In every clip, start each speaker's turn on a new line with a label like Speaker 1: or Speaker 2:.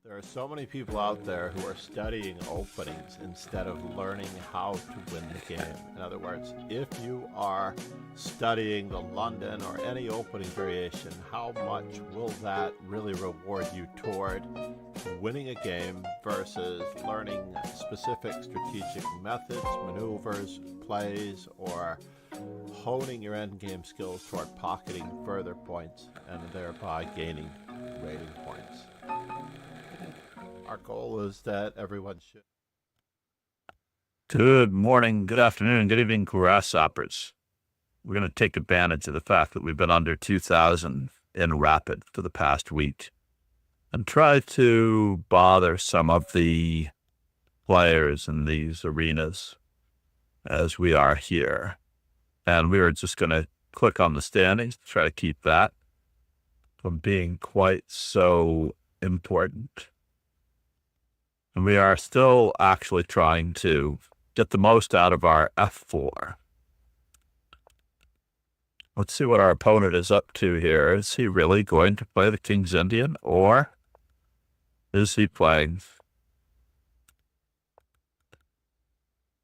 Speaker 1: There are so many people out there who are studying openings instead of learning how to win the game. In other words, if you are studying the London or any opening variation, how much will that really reward you toward winning a game versus learning specific strategic methods, maneuvers, plays, or honing your endgame skills toward pocketing further points and thereby gaining rating points? Our goal is that everyone should.
Speaker 2: Good morning, good afternoon, good evening, grasshoppers. We're going to take advantage of the fact that we've been under 2,000 in rapid for the past week and try to bother some of the players in these arenas as we are here. And we are just going to click on the standings to try to keep that from being quite so important. And we are still actually trying to get the most out of our F4. Let's see what our opponent is up to here. Is he really going to play the King's Indian, or is he playing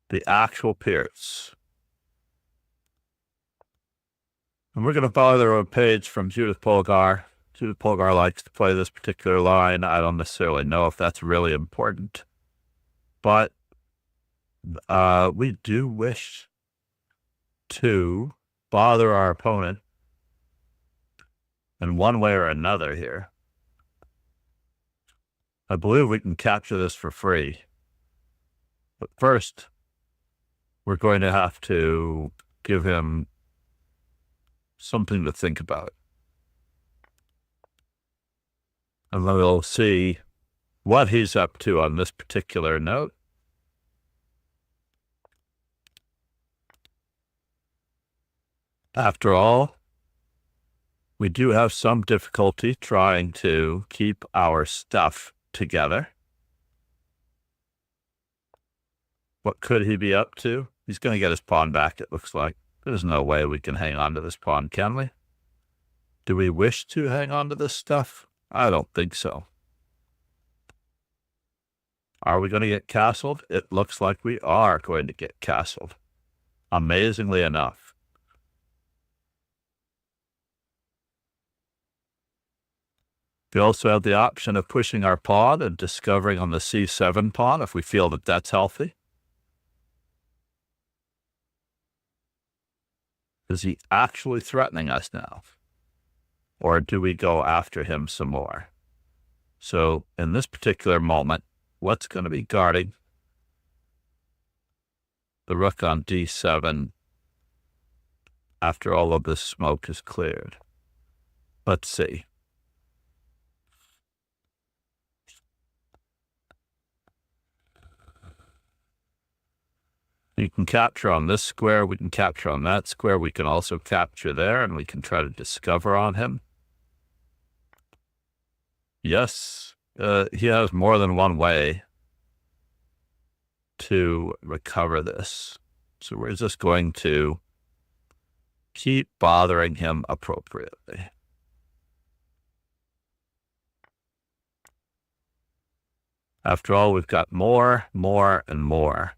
Speaker 2: the actual Pierce? And we're going to follow the road page from Judith Polgar. Judith Polgar likes to play this particular line. I don't necessarily know if that's really important, but we do wish to bother our opponent in one way or another here. I believe we can capture this for free. But first, we're going to have to give him something to think about. And then we'll see what he's up to on this particular note. After all, we do have some difficulty trying to keep our stuff together. What could he be up to? He's going to get his pawn back, it looks like. There's no way we can hang on to this pawn, can we? Do we wish to hang on to this stuff? I don't think so. Are we going to get castled? It looks like we are going to get castled, amazingly enough. We also have the option of pushing our pawn and discovering on the C7 pawn if we feel that that's healthy. Is he actually threatening us now? Or do we go after him some more? So in this particular moment, what's going to be guarding the rook on D7 after all of this smoke is cleared? Let's see. You can capture on this square, we can capture on that square, we can also capture there, and we can try to discover on him. Yes, he has more than one way to recover this. So we're just going to keep bothering him appropriately. After all, we've got more, and more.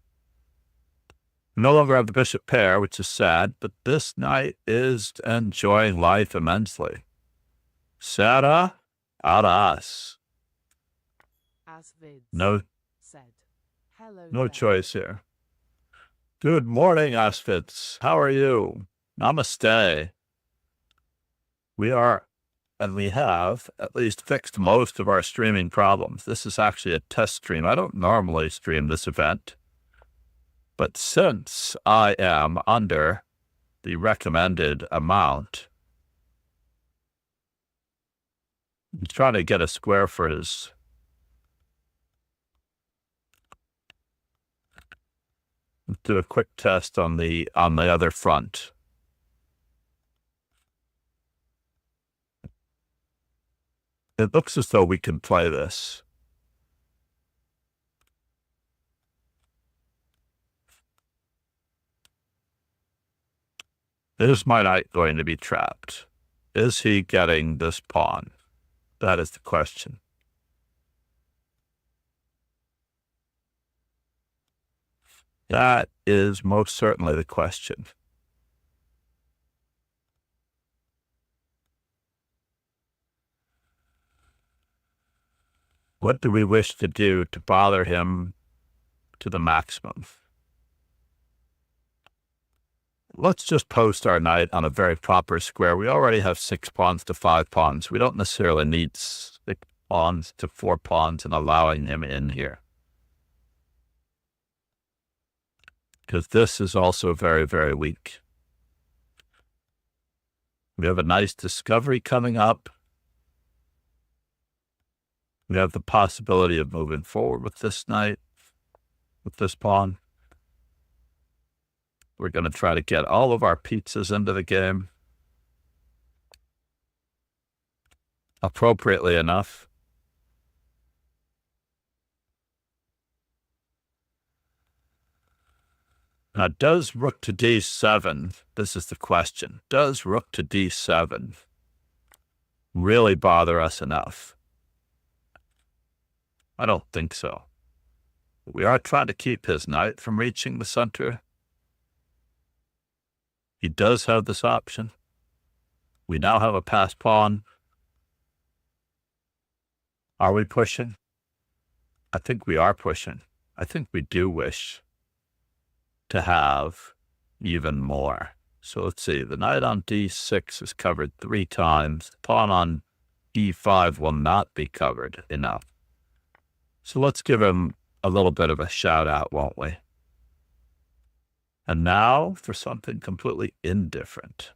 Speaker 2: We no longer have the bishop pair, which is sad, but this knight is enjoying life immensely. Sarah, out of us. No choice here. Good morning, Asvids. How are you? Namaste. We are, and we have at least fixed most of our streaming problems. This is actually a test stream. I don't normally stream this event, but since I am under the recommended amount, he's trying to get a square for his let's do a quick test on the other front. It looks as though we can play this. Is my knight going to be trapped? Is he getting this pawn? That is the question. That is most certainly the question. What do we wish to do to bother him to the maximum? Let's just post our knight on a very proper square. We already have 6 pawns to 5 pawns. We don't necessarily need 6 pawns to 4 pawns and allowing him in here, because this is also very, very weak. We have a nice discovery coming up. We have the possibility of moving forward with this knight, with this pawn. We're going to try to get all of our pizzas into the game, appropriately enough. Now, does rook to d7, this is the question, does rook to d7 really bother us enough? I don't think so. We are trying to keep his knight from reaching the center. He does have this option. We now have a passed pawn. Are we pushing? I think we are pushing. I think we do wish to have even more. So let's see, the knight on d6 is covered 3 times. The pawn on e5 will not be covered enough. So let's give him a little bit of a shout out, won't we? And now for something completely indifferent.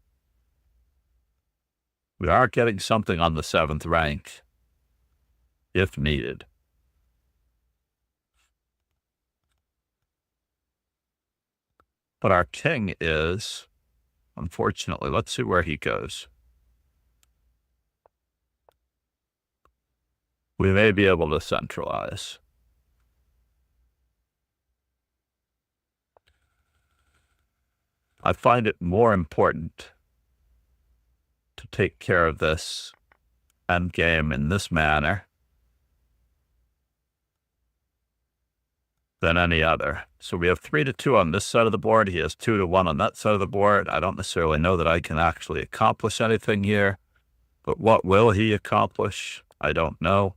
Speaker 2: We are getting something on the 7th rank, if needed. But our king is, unfortunately, let's see where he goes. We may be able to centralize. I find it more important to take care of this endgame in this manner than any other. So we have 3-2 on this side of the board. He has 2-1 on that side of the board. I don't necessarily know that I can actually accomplish anything here, but what will he accomplish? I don't know.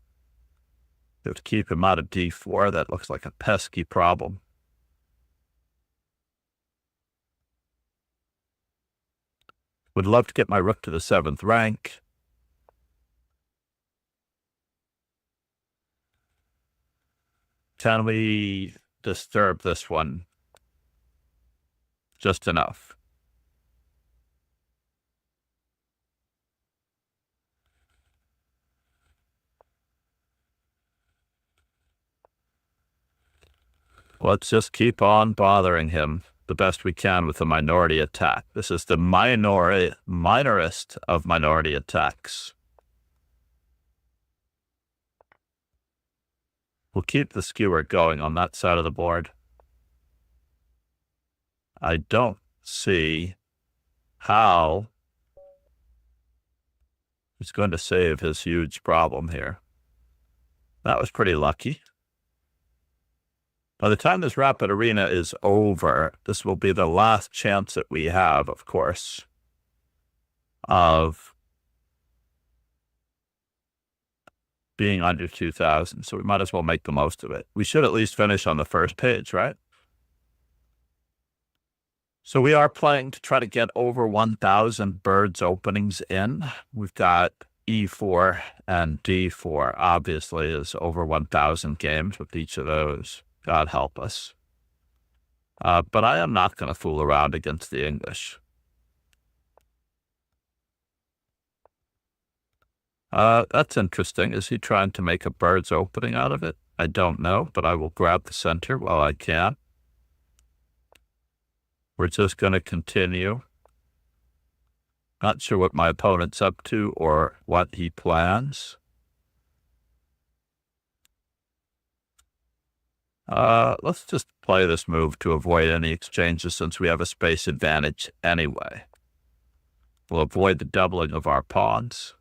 Speaker 2: We have to keep him out of d4. That looks like a pesky problem. Would love to get my rook to the 7th rank. Can we disturb this one just enough? Let's just keep on bothering him the best we can with the minority attack. This is the minorest of minority attacks. We'll keep the skewer going on that side of the board. I don't see how he's going to save his huge problem here. That was pretty lucky. By the time this rapid arena is over, this will be the last chance that we have, of course, of being under 2,000. So we might as well make the most of it. We should at least finish on the first page, right? So we are playing to try to get over 1,000 birds openings in. We've got E4 and D4, obviously, is over 1,000 games with each of those. God help us. But I am not going to fool around against the English. That's interesting. Is he trying to make a bird's opening out of it? I don't know, but I will grab the center while I can. We're just going to continue. Not sure what my opponent's up to or what he plans. Let's just play this move to avoid any exchanges since we have a space advantage anyway. We'll avoid the doubling of our pawns.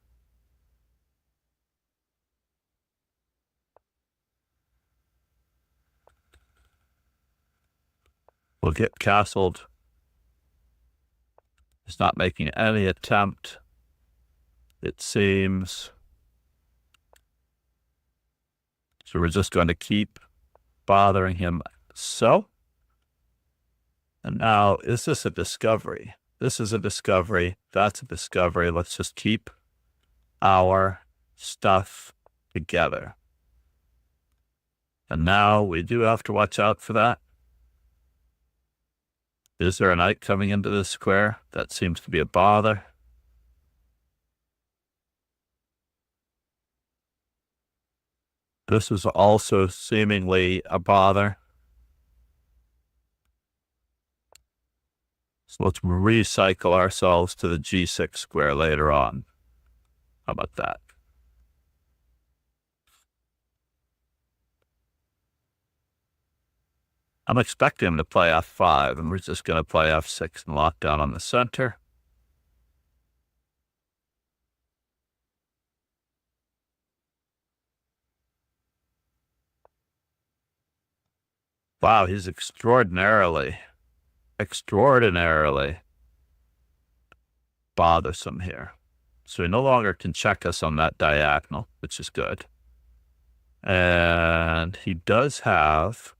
Speaker 2: will get castled. He's not making any attempt, it seems. So we're just going to keep bothering him. So, and now, is this a discovery? This is a discovery. That's a discovery. Let's just keep our stuff together. And now we do have to watch out for that. Is there a knight coming into this square? That seems to be a bother. This is also seemingly a bother. So let's recycle ourselves to the G6 square later on. How about that? I'm expecting him to play F5, and we're just going to play F6 and lock down on the center. Wow, he's extraordinarily bothersome here. So he no longer can check us on that diagonal, which is good. And he does have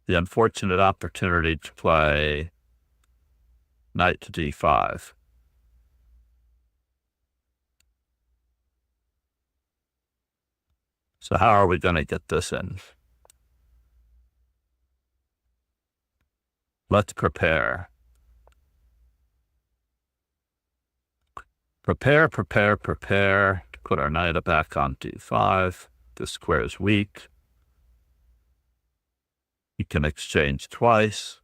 Speaker 2: the unfortunate opportunity to play knight to d5. So how are we going to get this in? Let's prepare. Prepare to put our knight back on d5. This square is weak. He can exchange twice.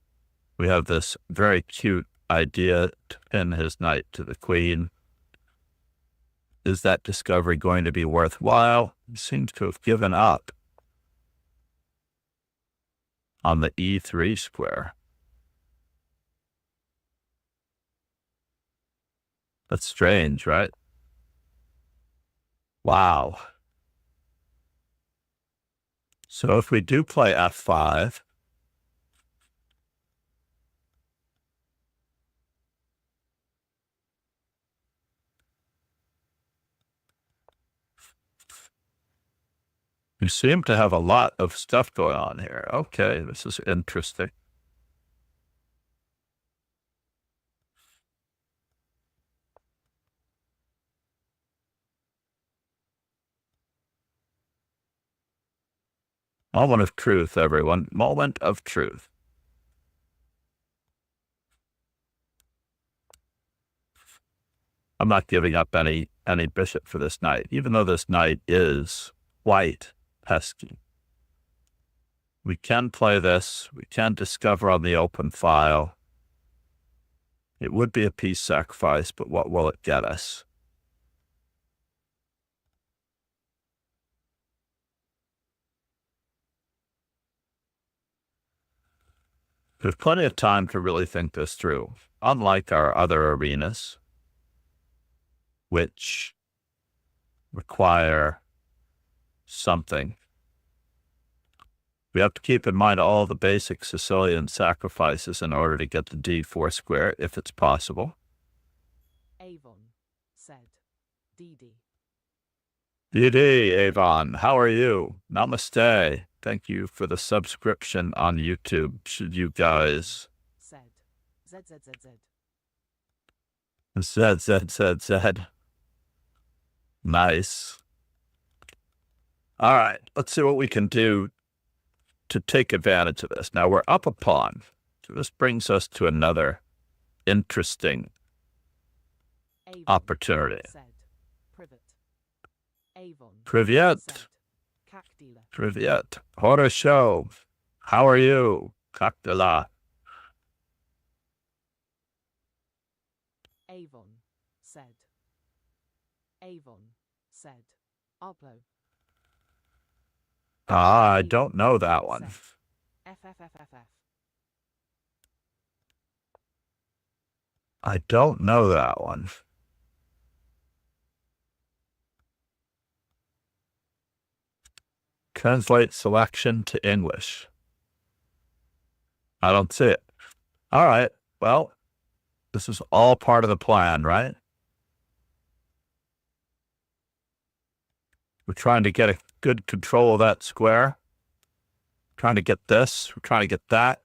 Speaker 2: We have this very cute idea to pin his knight to the queen. Is that discovery going to be worthwhile? He seems to have given up on the e3 square. That's strange, right? Wow. So if we do play f5, we seem to have a lot of stuff going on here. Okay, this is interesting. Moment of truth, everyone. Moment of truth. I'm not giving up any bishop for this knight, even though this knight is quite pesky. We can play this. We can discover on the open file. It would be a piece sacrifice, but what will it get us? There's plenty of time to really think this through. Unlike our other arenas, which require something, we have to keep in mind all the basic Sicilian sacrifices in order to get the d4 square, if it's possible.
Speaker 3: Avon said, Didi.
Speaker 2: Didi, Avon, how are you? Namaste. Thank you for the subscription on YouTube. Should you guys...
Speaker 3: Said, ZZZZ.
Speaker 2: Z. Nice. All right, let's see what we can do to take advantage of this. Now we're up a pawn. So this brings us to another interesting
Speaker 3: Avon
Speaker 2: opportunity.
Speaker 3: said, Privet. Avon
Speaker 2: Privyet.
Speaker 3: said, Cactila.
Speaker 2: Privyet. Horosho. How are you? Kakdala.
Speaker 3: Avon said. Avon said, Arplo.
Speaker 2: I don't know that one.
Speaker 3: FFFFF.
Speaker 2: I don't know that one. Translate selection to English. I don't see it. All right. Well, this is all part of the plan, right? We're trying to get a good control of that square. Trying to get this. We're trying to get that.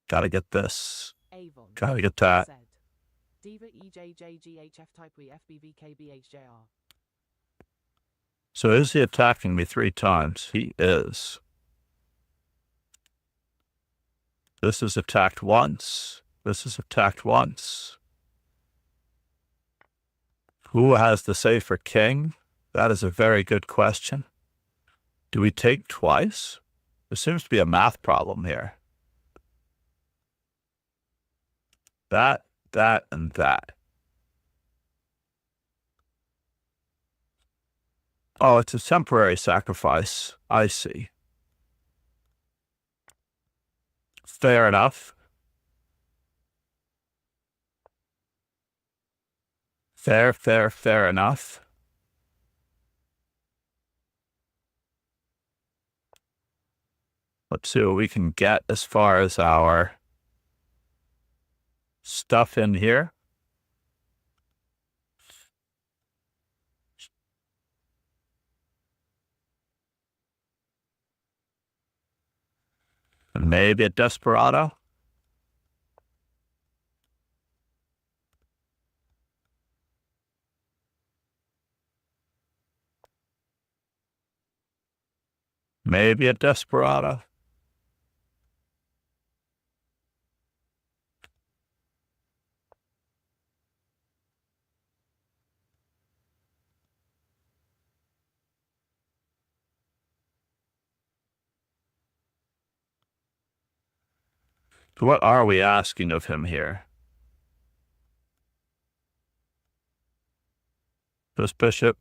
Speaker 2: Gotta get this.
Speaker 3: Avon.
Speaker 2: Gotta get that.
Speaker 3: Said. Diva EJJGHF type FBVKBHJR.
Speaker 2: So is he attacking me 3 times? He is. This is attacked once. This is attacked once. Who has the safer king? That is a very good question. Do we take twice? There seems to be a math problem here. That, and that. Oh, it's a temporary sacrifice. I see. Fair enough. Fair enough. Let's see what we can get as far as our stuff in here. Maybe a desperado. Maybe a desperado. So what are we asking of him here? This bishop,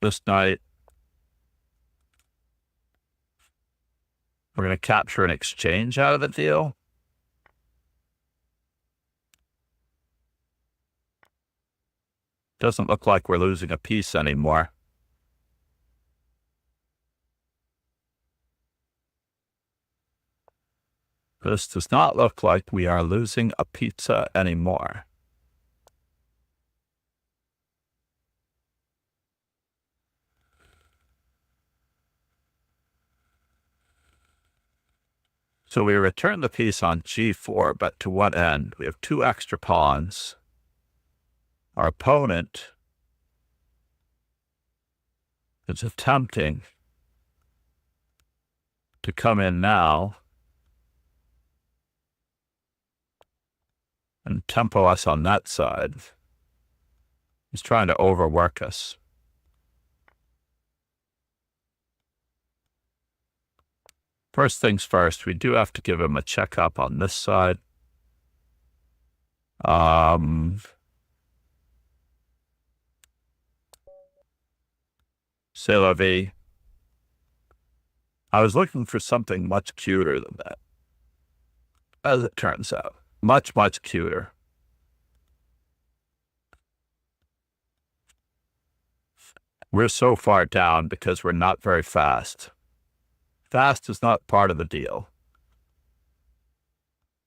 Speaker 2: this knight. We're going to capture an exchange out of the deal. Doesn't look like we're losing a piece anymore. This does not look like we are losing a pizza anymore. So we return the piece on g4, but to what end? We have 2 extra pawns. Our opponent is attempting to come in now and tempo us on that side. He's trying to overwork us. First things first, we do have to give him a checkup on this side. C'est la vie. I was looking for something much cuter than that. As it turns out. Much cuter. We're so far down because we're not very fast. Fast is not part of the deal.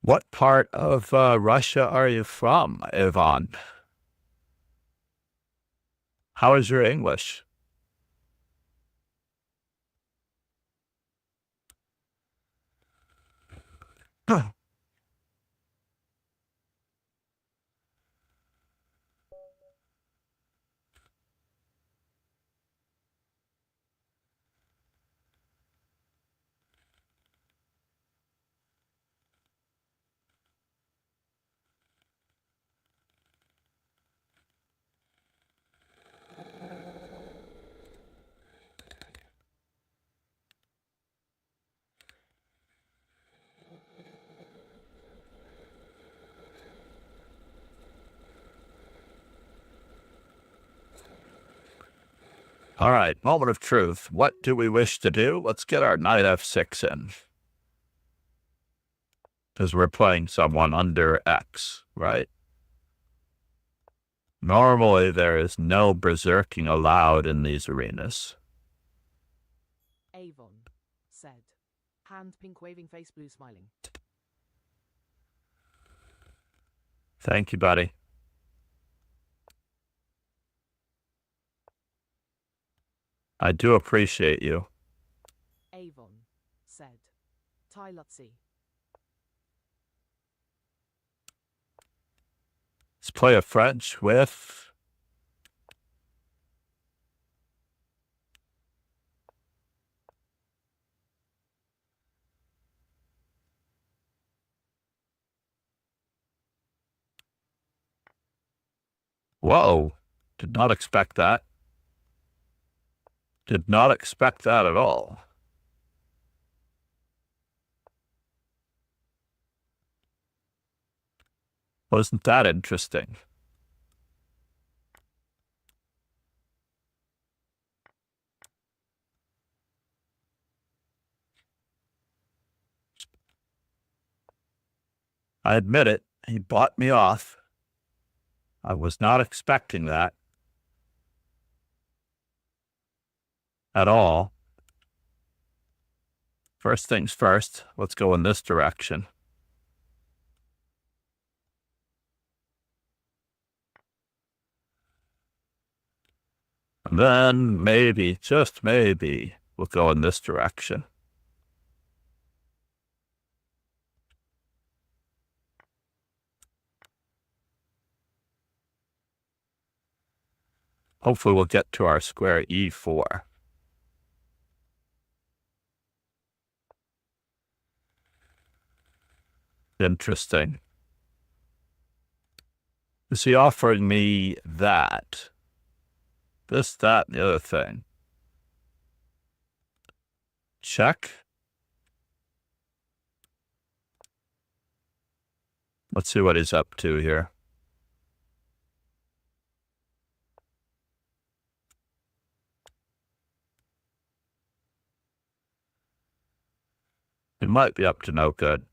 Speaker 2: What part of Russia are you from, Ivan? How is your English? All right, moment of truth. What do we wish to do? Let's get our knight f6 in. Because we're playing someone under X, right? Normally, there is no berserking allowed in these arenas.
Speaker 3: Avon. Said. Hand pink waving face blue smiling.
Speaker 2: Thank you, buddy. I do appreciate you.
Speaker 3: Avon. Said. Tai Lutzi.
Speaker 2: Let's play a French with... Whoa. Did not expect that. Did not expect that at all. Wasn't that interesting? I admit it, he bought me off. I was not expecting that at all. First things first, let's go in this direction. And then maybe, just maybe, we'll go in this direction. Hopefully we'll get to our square E4. Interesting. Is he offering me that? This, that, and the other thing. Check. Let's see what he's up to here. He might be up to no good.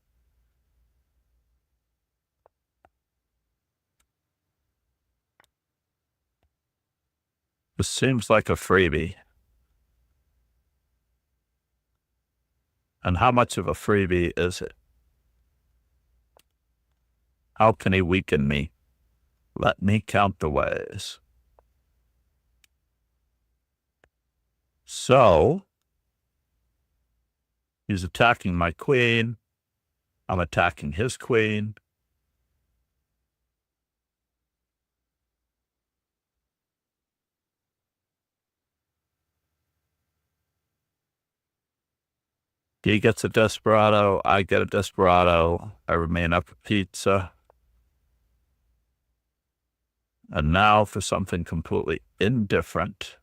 Speaker 2: This seems like a freebie. And how much of a freebie is it? How can he weaken me? Let me count the ways. So, he's attacking my queen. I'm attacking his queen. He gets a desperado, I get a desperado, I remain up for pizza. And now for something completely indifferent.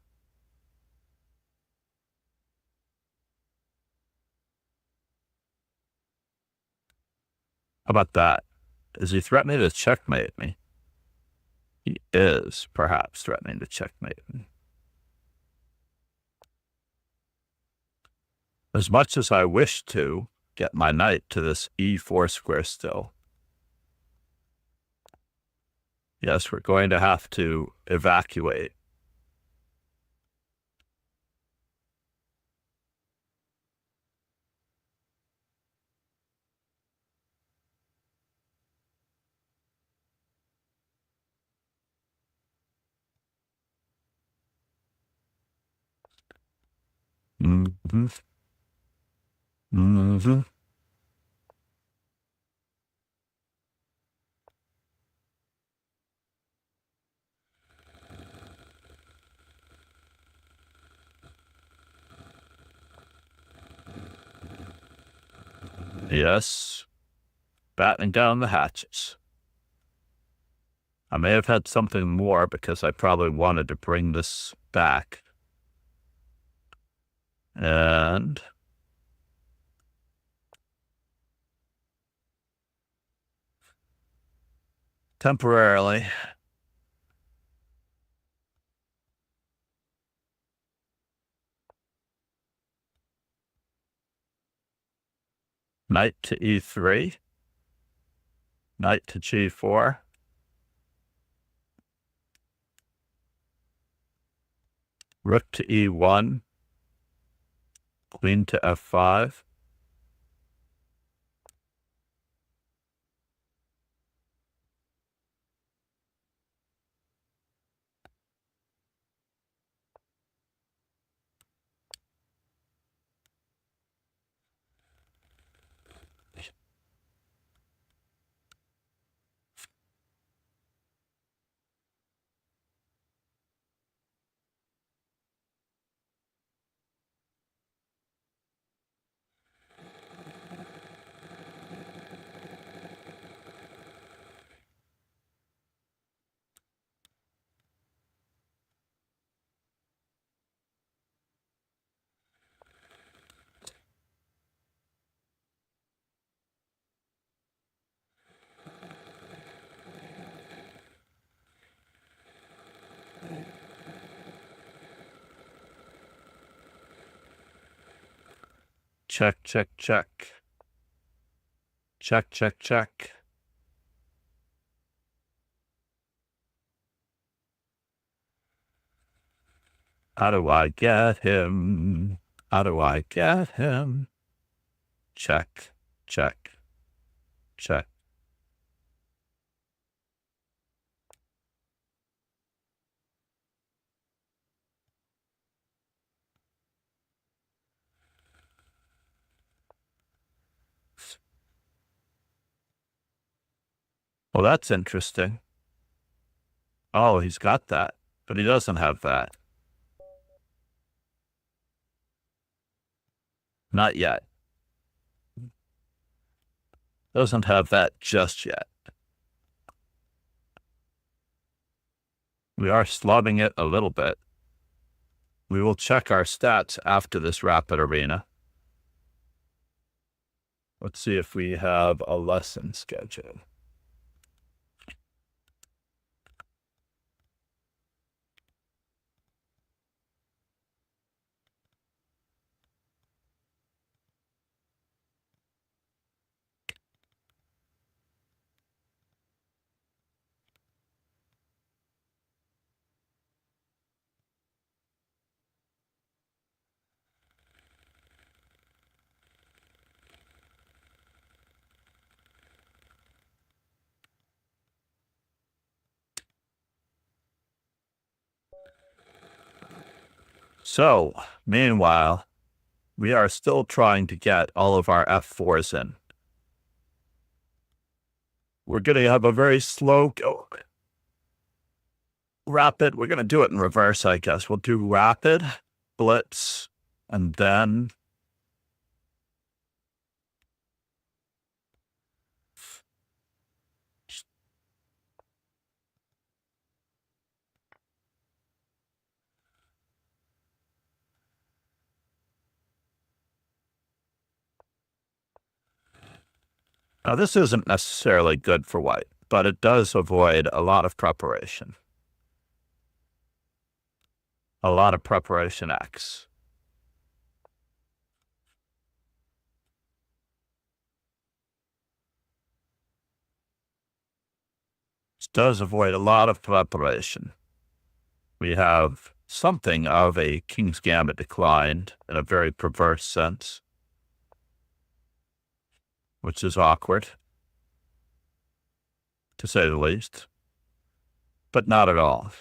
Speaker 2: How about that? Is he threatening to checkmate me? He is perhaps threatening to checkmate me. As much as I wish to get my knight to this E4 square still. Yes, we're going to have to evacuate. Mm-hmm. Mm-hmm. Yes. Battening down the hatches. I may have had something more because I probably wanted to bring this back. And temporarily, knight to E3, knight to G4, rook to E1, queen to F5, Check, check, check. Check, check, check. How do I get him? How do I get him? Check, check, check. Well, that's interesting. Oh, he's got that, but he doesn't have that. Not yet. Doesn't have that just yet. We are slobbing it a little bit. We will check our stats after this rapid arena. Let's see if we have a lesson schedule. So, meanwhile, we are still trying to get all of our F4s in. We're going to have a very slow go. Rapid, we're going to do it in reverse, I guess. We'll do rapid, blitz, and then now, this isn't necessarily good for white, but it does avoid a lot of preparation. A lot of preparation X. This does avoid a lot of preparation. We have something of a King's Gambit declined in a very perverse sense, which is awkward, to say the least, but not at all.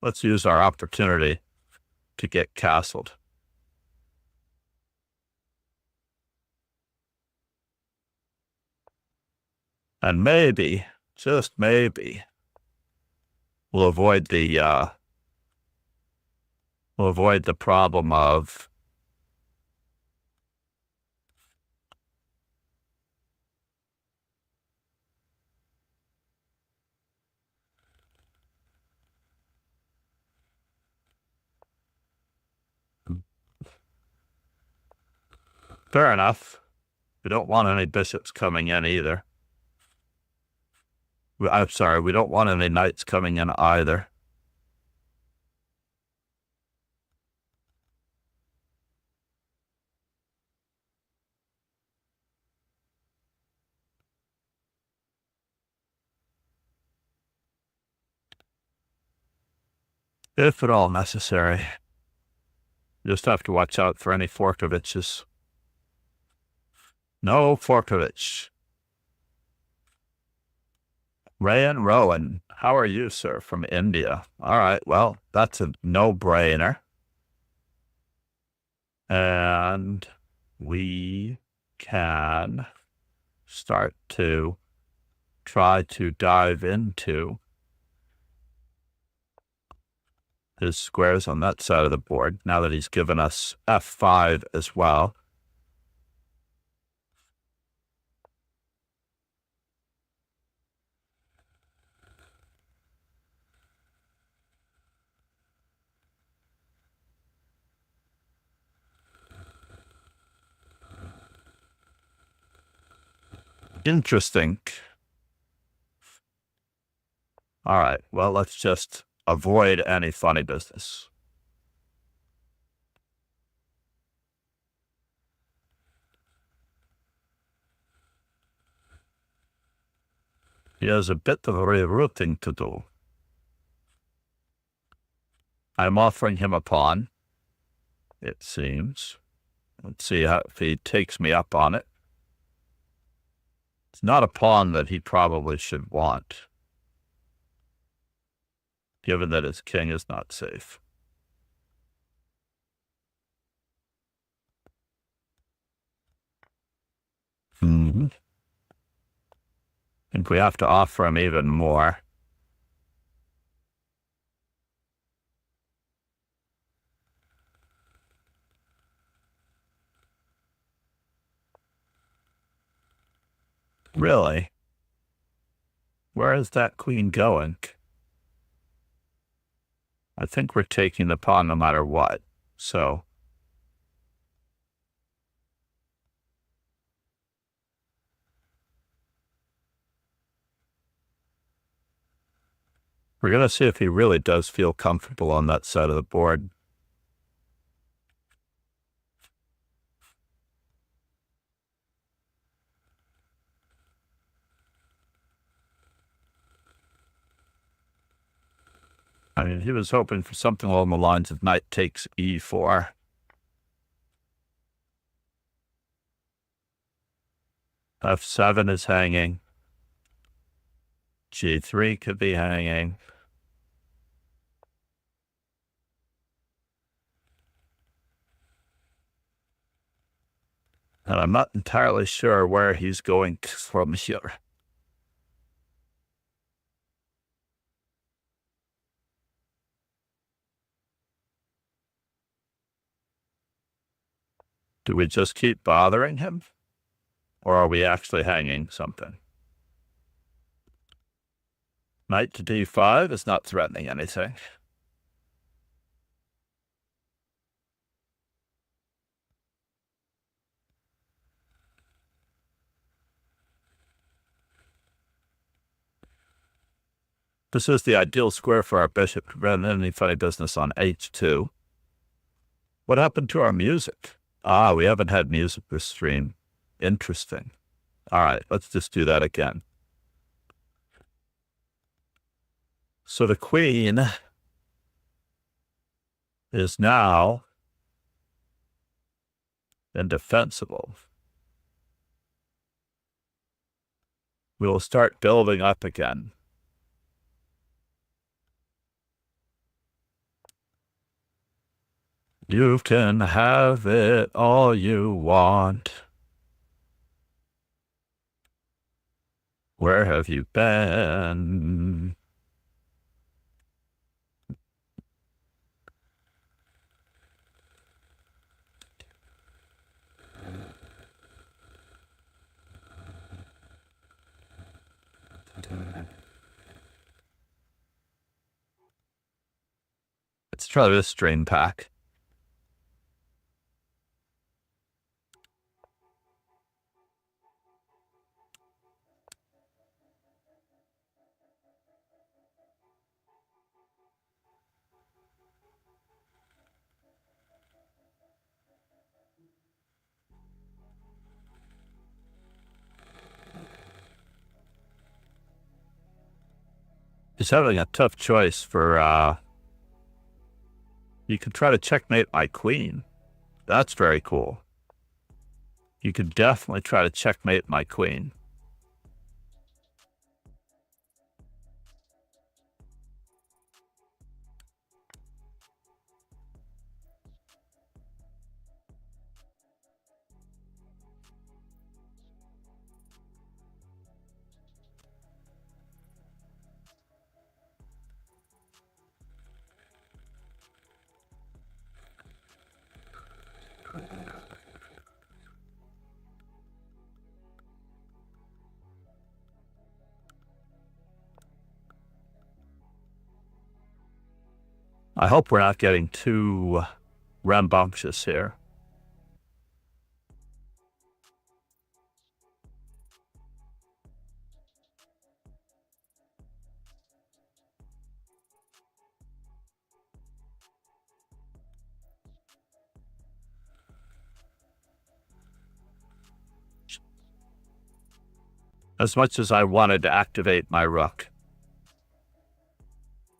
Speaker 2: Let's use our opportunity to get castled. And maybe, just maybe, we'll avoid the problem of fair enough. We don't want any bishops coming in either. I'm sorry, we don't want any knights coming in either. If at all necessary. Just have to watch out for any Forkoviches. No Forkovich. Rayan Rowan, how are you, sir, from India? All right, well, that's a no-brainer. And we can start to try to dive into his squares on that side of the board, now that he's given us F5 as well. Interesting. All right, well, let's just avoid any funny business. He has a bit of rerouting to do. I'm offering him a pawn, it seems. Let's see if he takes me up on it. It's not a pawn that he probably should want, given that his king is not safe. I think we have to offer him even more. Really? Where is that queen going? I think we're taking the pawn no matter what, so... We're going to see if he really does feel comfortable on that side of the board. I mean, he was hoping for something along the lines of knight takes e4. F7 is hanging. G3 could be hanging. And I'm not entirely sure where he's going from here. Do we just keep bothering him? Or are we actually hanging something? Knight to d5 is not threatening anything. This is the ideal square for our bishop to prevent any funny business on h2. What happened to our music? Ah, we haven't had music this stream. Interesting. All right, let's just do that again. So the queen is now indefensible. We will start building up again. You can have it all you want. Where have you been? Let's try this strain pack. He's having a tough choice for, you could try to checkmate my queen. That's very cool. You could definitely try to checkmate my queen. I hope we're not getting too rambunctious here. As much as I wanted to activate my rook,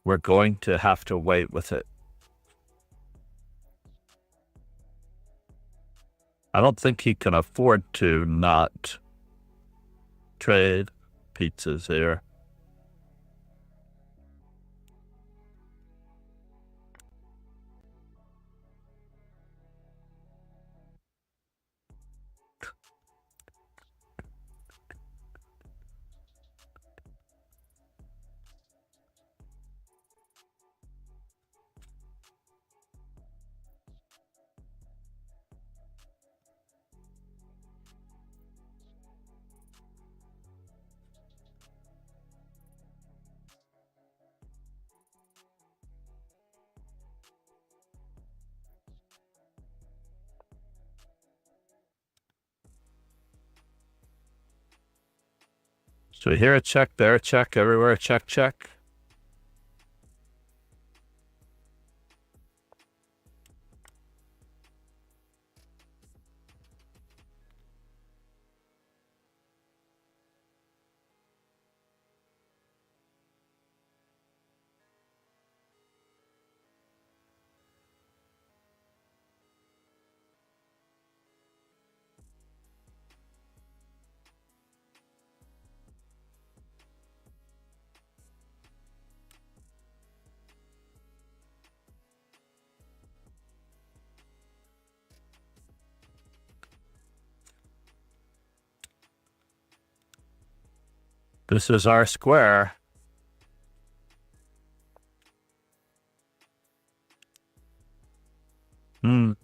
Speaker 2: we're going to have to wait with it. I don't think he can afford to not trade pizzas here. So here a check, there a check, everywhere a check, check. This is our square. I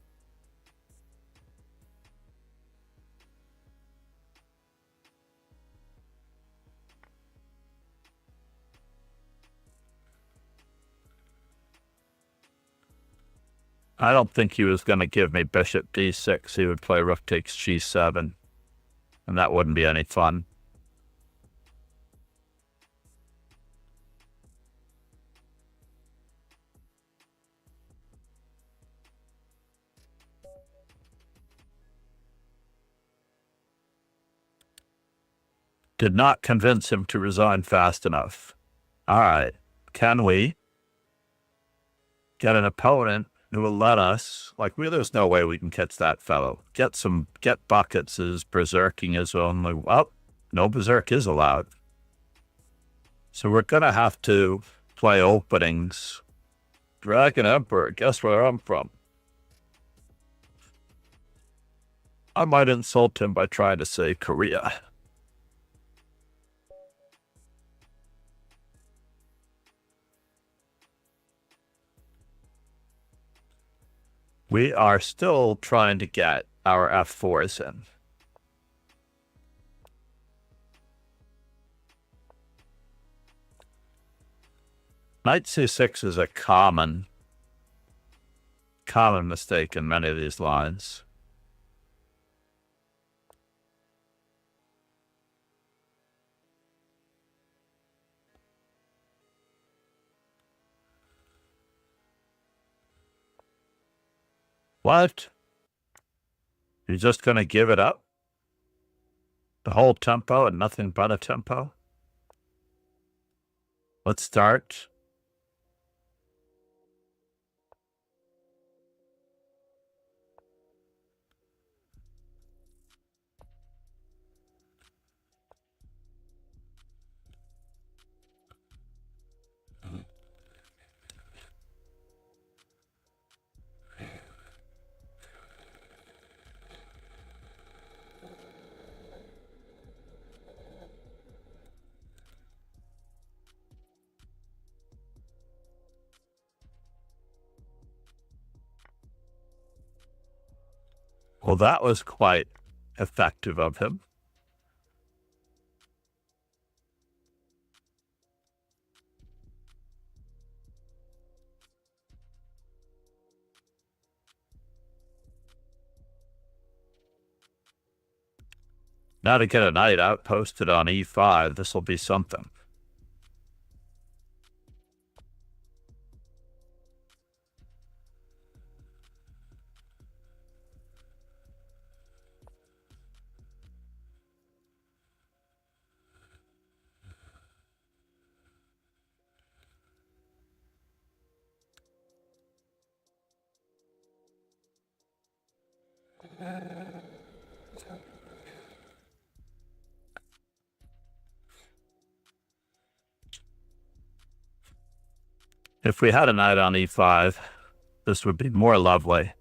Speaker 2: don't think he was going to give me bishop d6. He would play rook takes g7, and that wouldn't be any fun. Did not convince him to resign fast enough. All right. Can we get an opponent who will let us, there's no way we can catch that fellow. Get buckets as berserking is only, well, no berserk is allowed. So we're going to have to play openings. Dragon Emperor, guess where I'm from? I might insult him by trying to say Korea. We are still trying to get our f4s in. Knight c6 is a common mistake in many of these lines. What? You're just going to give it up? The whole tempo and nothing but a tempo? Let's start. Well, that was quite effective of him. Now to get a knight outposted on e5, this will be something. If we had a knight on e5, this would be more lovely.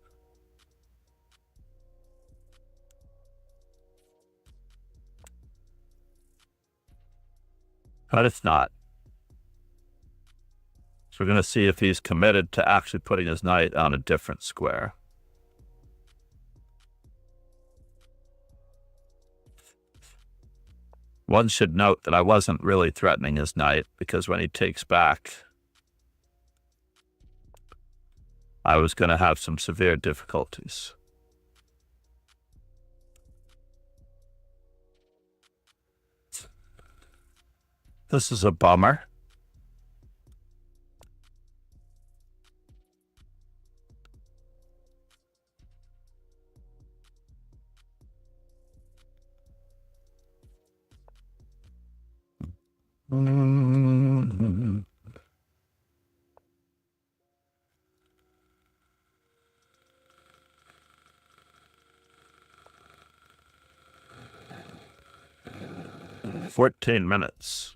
Speaker 2: But it's not. So we're going to see if he's committed to actually putting his knight on a different square. One should note that I wasn't really threatening his knight, because when he takes back, I was going to have some severe difficulties. This is a bummer. Mm-hmm. "14 minutes.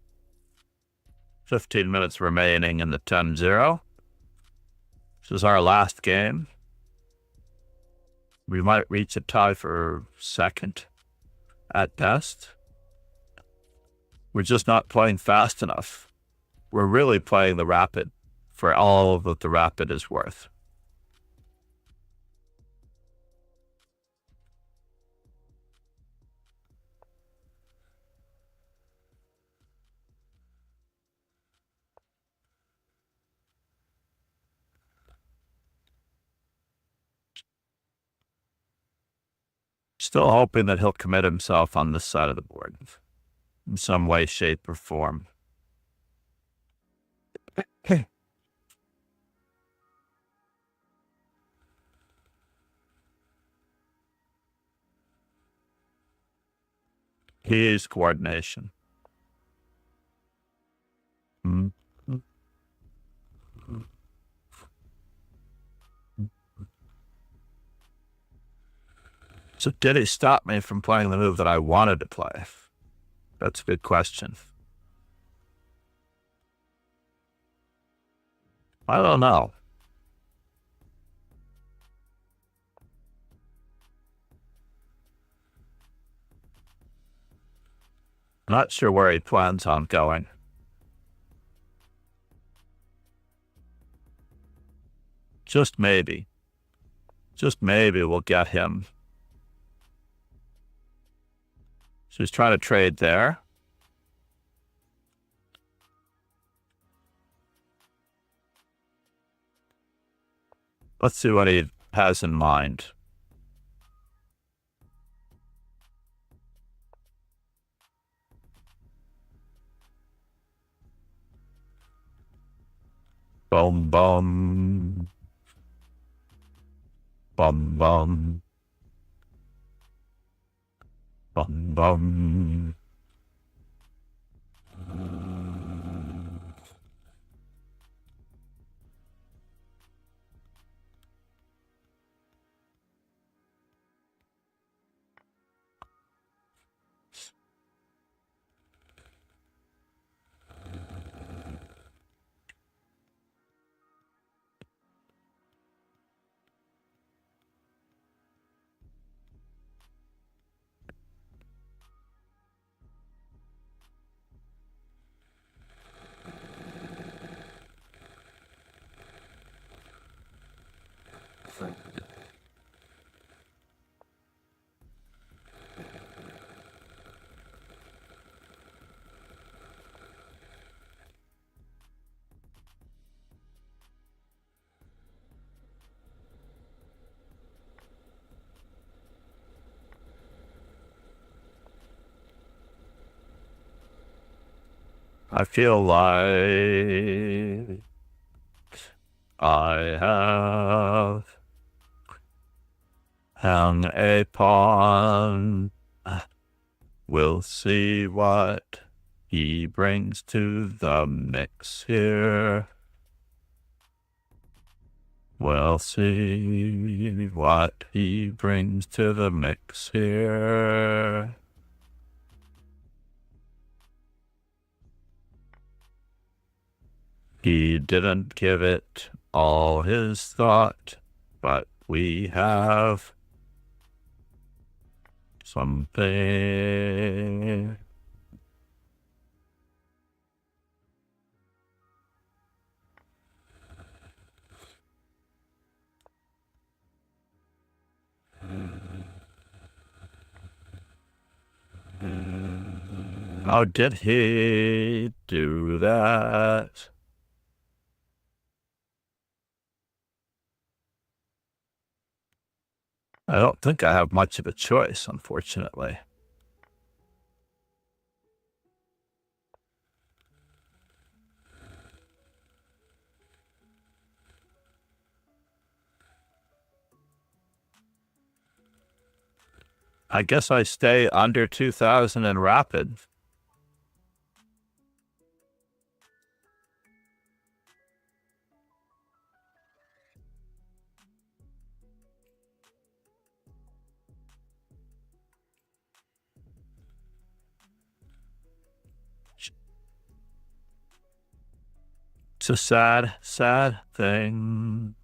Speaker 2: 15 minutes remaining in the 10-0. This is our last game. We might reach a tie for second at best. We're just not playing fast enough. We're really playing the rapid for all that the rapid is worth. Still hoping that he'll commit himself on this side of the board in some way, shape, or form. He's coordination. So did he stop me from playing the move that I wanted to play? That's a good question. I don't know. Not sure where he plans on going. Just maybe we'll get him. So he's trying to trade there. Let's see what he has in mind. Boom, boom. Bum, bum. Bum, bum. I feel like I have hung a pawn. We'll see what he brings to the mix here. We'll see what he brings to the mix here. He didn't give it all his thought, but we have something. How did he do that? I don't think I have much of a choice, unfortunately. I guess I stay under 2,000 in rapid. It's a sad, sad thing.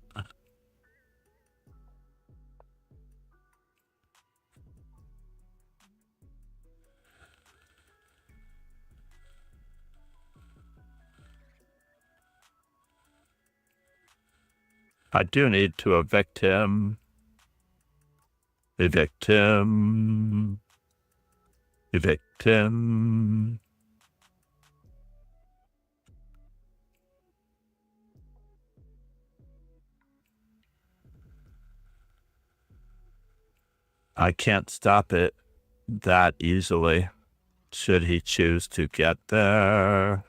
Speaker 2: I do need to evict him. Evict him. Evict him. I can't stop it that easily, should he choose to get there.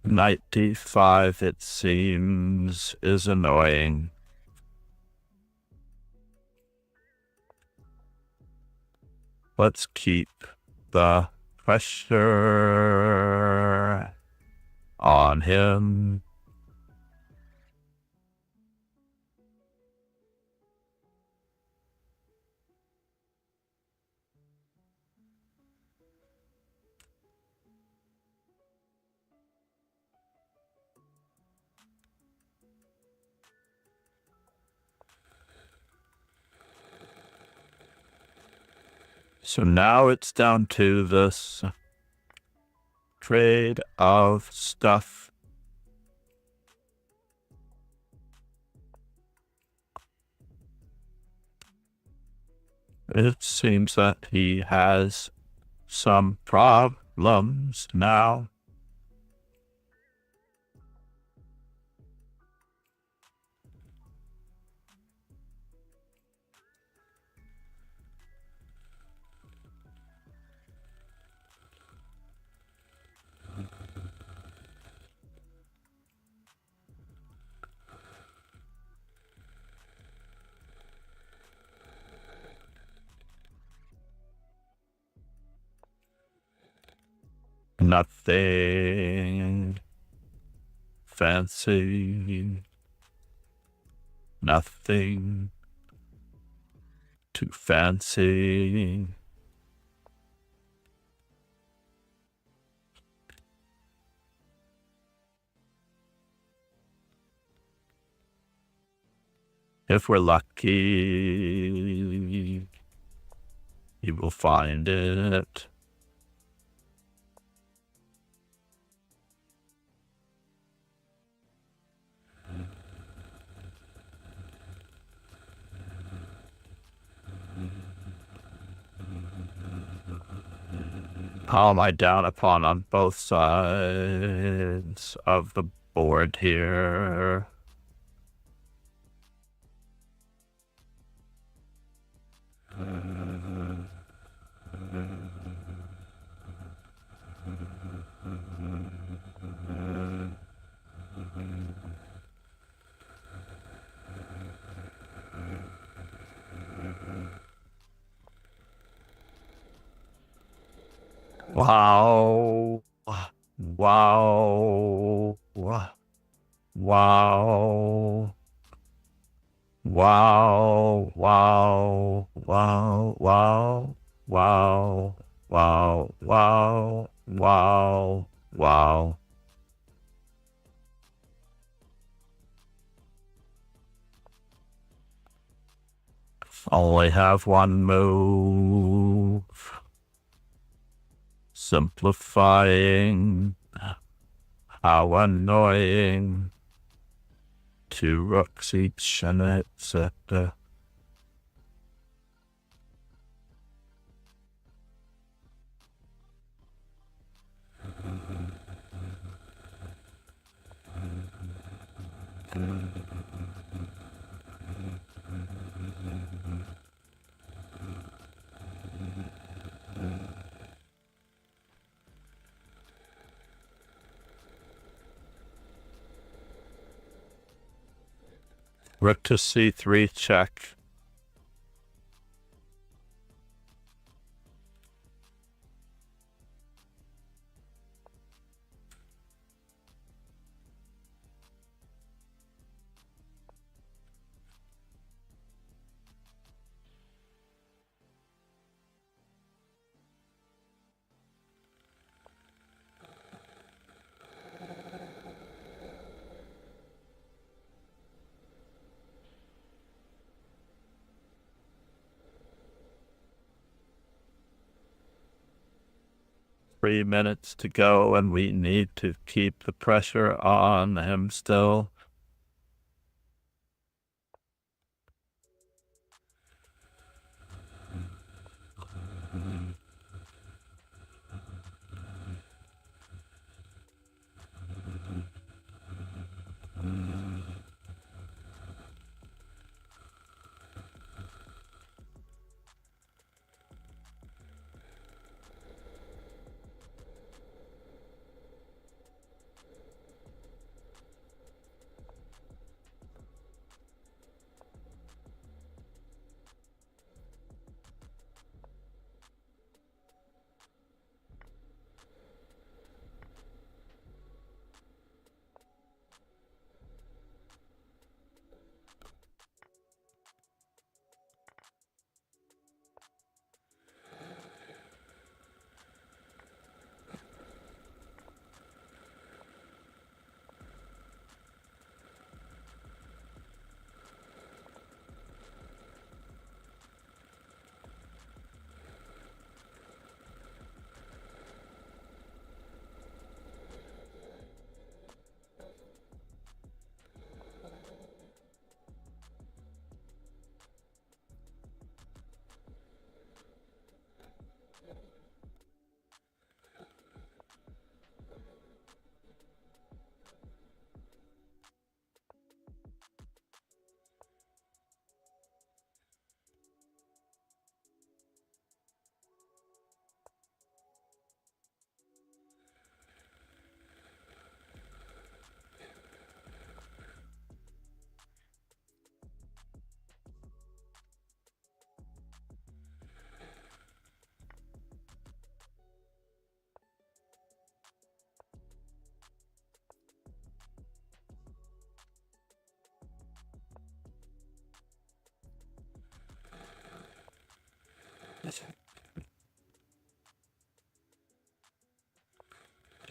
Speaker 2: Knight d5, it seems, is annoying. Let's keep the pressure on him. So now it's down to this trade of stuff. It seems that he has some problems now. Nothing fancy, nothing too fancy. If we're lucky, he will find it. How am I down upon on both sides of the board here? Wow. Wow. Wow. Wow. Wow. Wow. Wow. Wow. Wow, wow, wow, wow. Only have one move. Simplifying. How annoying. 2 rooks each and etc. Rook to c3 check. Three minutes to go, and we need to keep the pressure on him still.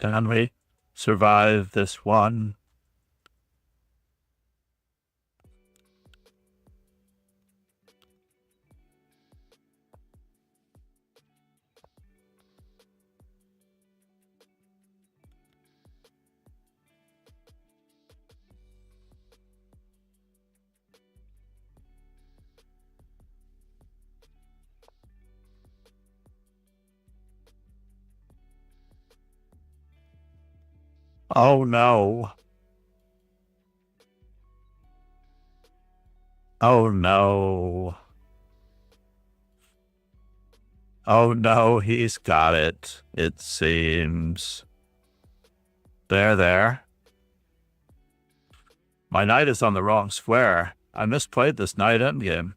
Speaker 2: Can we survive this one? Oh no. Oh no. Oh no, he's got it, it seems. There. My knight is on the wrong square. I misplayed this knight endgame.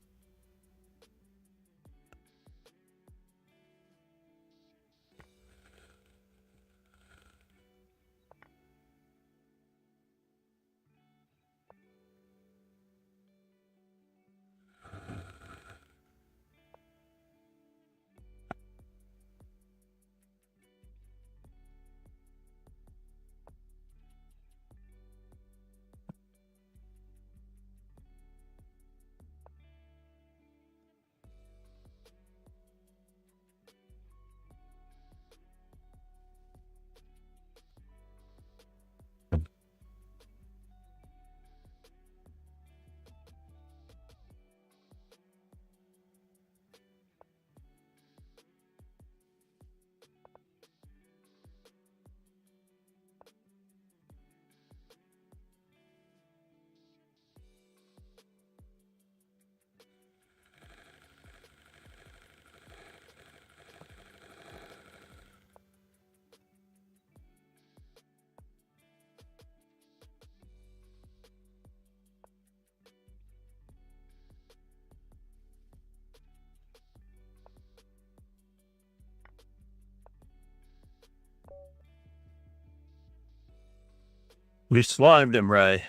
Speaker 2: We slimed him, Ray.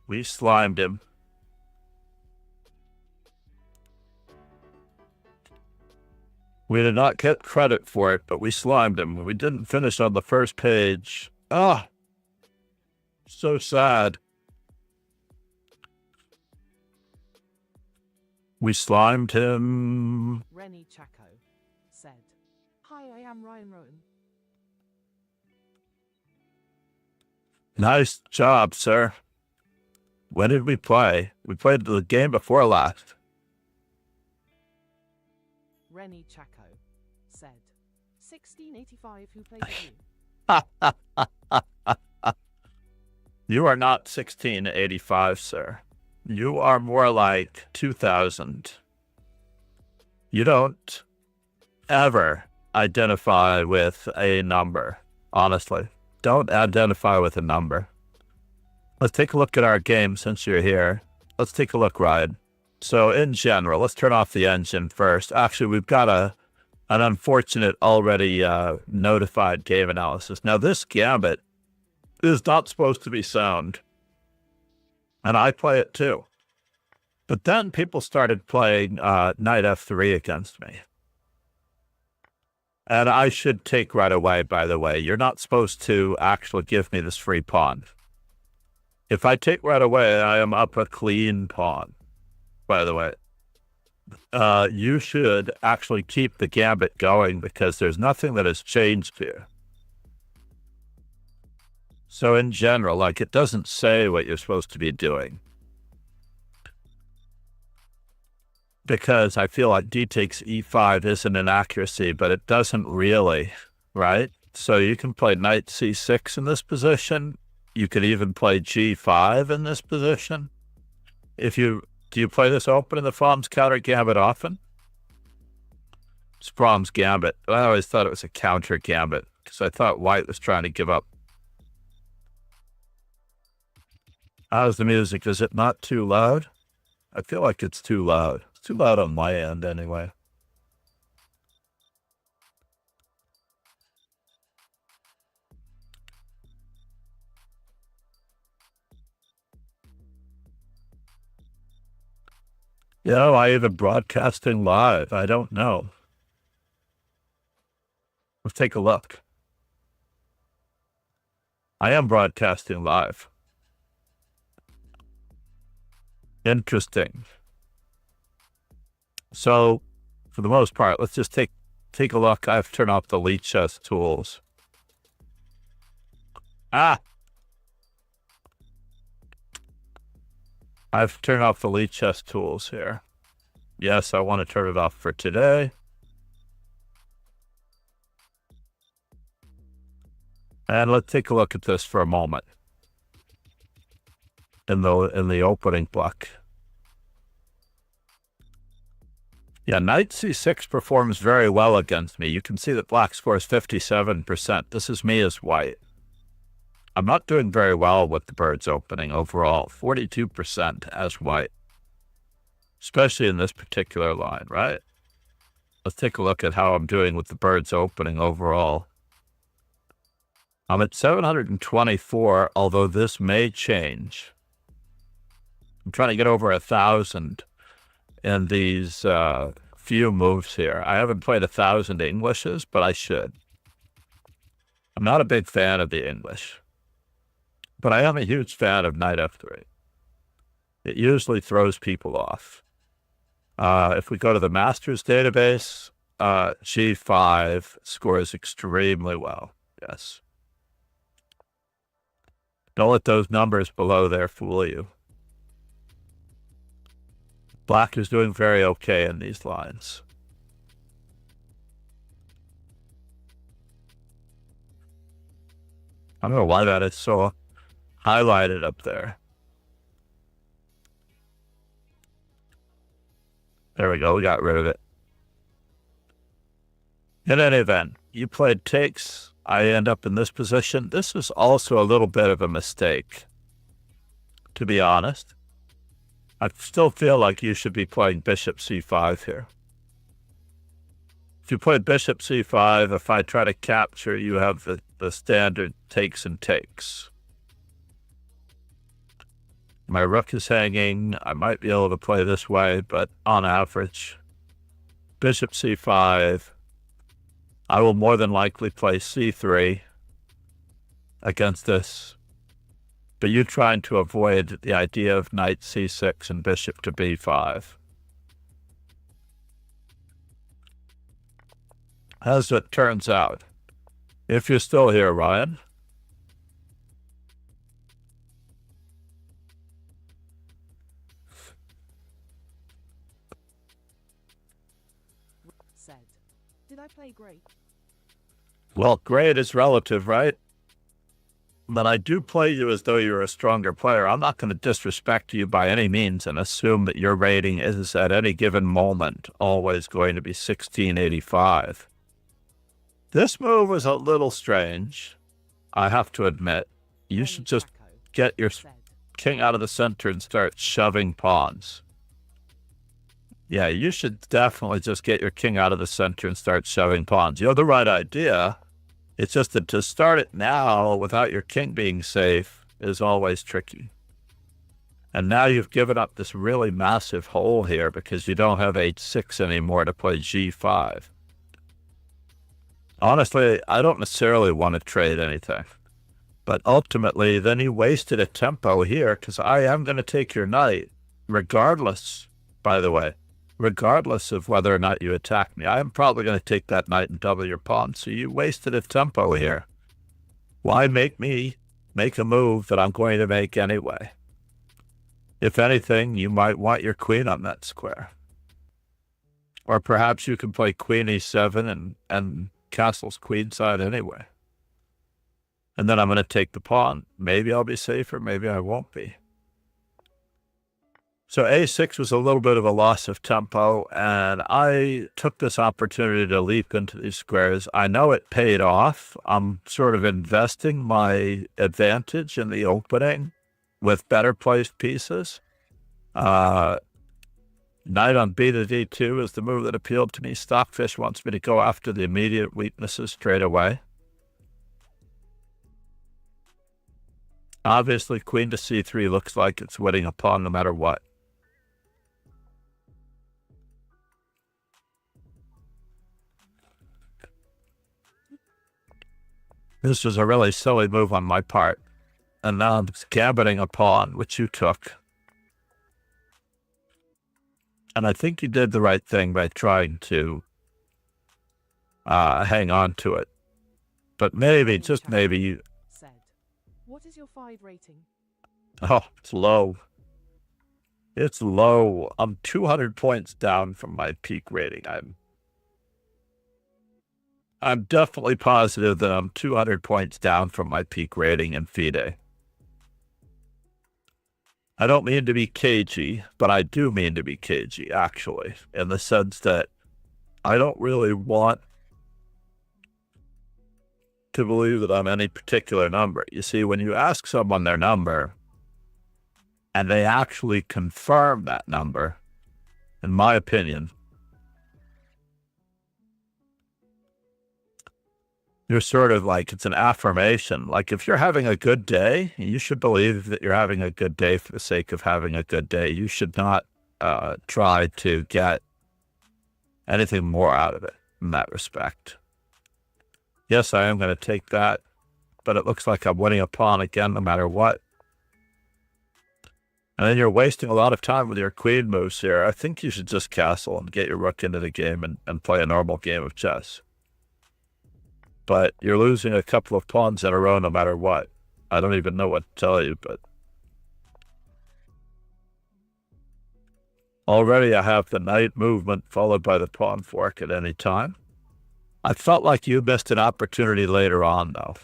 Speaker 2: We slimed him. We did not get credit for it, but we slimed him. We didn't finish on the first page. Ah, so sad. We slimed him.
Speaker 3: Rennie Chaco said, "Hi, I am Ryan Rowan."
Speaker 2: Nice job, sir. When did we play? We played the game before last.
Speaker 3: Rennie Chaco said, 1685, who played with you?
Speaker 2: You are not 1685, sir. You are more like 2000. You don't ever identify with a number, honestly. Don't identify with a number. Let's take a look at our game since you're here. Let's take a look, Ryan. So in general, let's turn off the engine first. Actually, we've got an unfortunate already notified game analysis. Now, this gambit is not supposed to be sound. And I play it too. But then people started playing knight f3 against me. And I should take right away, by the way. You're not supposed to actually give me this free pawn. If I take right away, I am up a clean pawn, by the way. You should actually keep the gambit going because there's nothing that has changed here. So in general, like, it doesn't say what you're supposed to be doing. Because I feel like d takes e5 is an inaccuracy, but it doesn't really, right? So you can play knight c6 in this position. You could even play g5 in this position. Do you play this open in the Fromm's counter gambit often? It's Fromm's gambit. I always thought it was a counter gambit because I thought white was trying to give up. How's the music? Is it not too loud? I feel like it's too loud. It's too loud on my end anyway. Yeah, I even broadcasting live. I don't know. Let's take a look. I am broadcasting live. Interesting. So, for the most part, let's just take a look. I've turned off the lead chess tools. I've turned off the lead chess tools here. Yes, I want to turn it off for today. And let's take a look at this for a moment. In the opening block. Yeah, knight c6 performs very well against me. You can see that black scores 57%. This is me as white. I'm not doing very well with the bird's opening overall. 42% as white. Especially in this particular line, right? Let's take a look at how I'm doing with the bird's opening overall. I'm at 724, although this may change. I'm trying to get over 1,000 in these few moves here. I haven't played 1,000 Englishes, but I should. I'm not a big fan of the English, but I am a huge fan of knight f3. It usually throws people off. If we go to the Masters database, g5 scores extremely well. Yes. Don't let those numbers below there fool you. Black is doing very okay in these lines. I don't know why that is so highlighted up there. There we go, we got rid of it. In any event, you played takes. I end up in this position. This is also a little bit of a mistake, to be honest. I still feel like you should be playing bishop c5 here. If you play bishop c5, if I try to capture, you have the standard takes and takes. My rook is hanging. I might be able to play this way, but on average, bishop c5. I will more than likely play c3 against this. But you're trying to avoid the idea of knight c6 and bishop to b5. As it turns out, if you're still here, Ryan.
Speaker 3: Said. Did I play great?
Speaker 2: Well, great is relative, right? But I do play you as though you're a stronger player. I'm not going to disrespect you by any means and assume that your rating is at any given moment always going to be 1685. This move was a little strange, I have to admit. You should just get your king out of the center and start shoving pawns. Yeah, you should definitely just get your king out of the center and start shoving pawns. You have the right idea. It's just that to start it now without your king being safe is always tricky. And now you've given up this really massive hole here because you don't have h6 anymore to play g5. Honestly, I don't necessarily want to trade anything. But ultimately, then you wasted a tempo here because I am going to take your knight, regardless, by the way, regardless of whether or not you attack me. I am probably going to take that knight and double your pawn, so you wasted a tempo here. Why make me make a move that I'm going to make anyway? If anything, you might want your queen on that square. Or perhaps you can play queen e7 and castle's queenside anyway. And then I'm going to take the pawn. Maybe I'll be safer, maybe I won't be. So a6 was a little bit of a loss of tempo, and I took this opportunity to leap into these squares. I know it paid off. I'm sort of investing my advantage in the opening with better placed pieces. Knight on b to d2 is the move that appealed to me. Stockfish wants me to go after the immediate weaknesses straight away. Obviously, queen to c3 looks like it's winning a pawn no matter what. This was a really silly move on my part. And now I'm gambiting a pawn, which you took. And I think you did the right thing by trying to hang on to it. But maybe, just maybe, you...
Speaker 3: Said. What is your 5 rating?
Speaker 2: Oh, it's low. It's low. I'm 200 points down from my peak rating. I'm definitely positive that I'm 200 points down from my peak rating in FIDE. I don't mean to be cagey, but I do mean to be cagey, actually, in the sense that I don't really want to believe that I'm any particular number. You see, when you ask someone their number, and they actually confirm that number, in my opinion, you're sort of like, it's an affirmation. Like, if you're having a good day, you should believe that you're having a good day for the sake of having a good day. You should not try to get anything more out of it in that respect. Yes, I am going to take that, but it looks like I'm winning a pawn again no matter what. And then you're wasting a lot of time with your queen moves here. I think you should just castle and get your rook into the game and play a normal game of chess. But you're losing a couple of pawns in a row no matter what. I don't even know what to tell you, but... Already I have the knight movement followed by the pawn fork at any time. I felt like you missed an opportunity later on, though.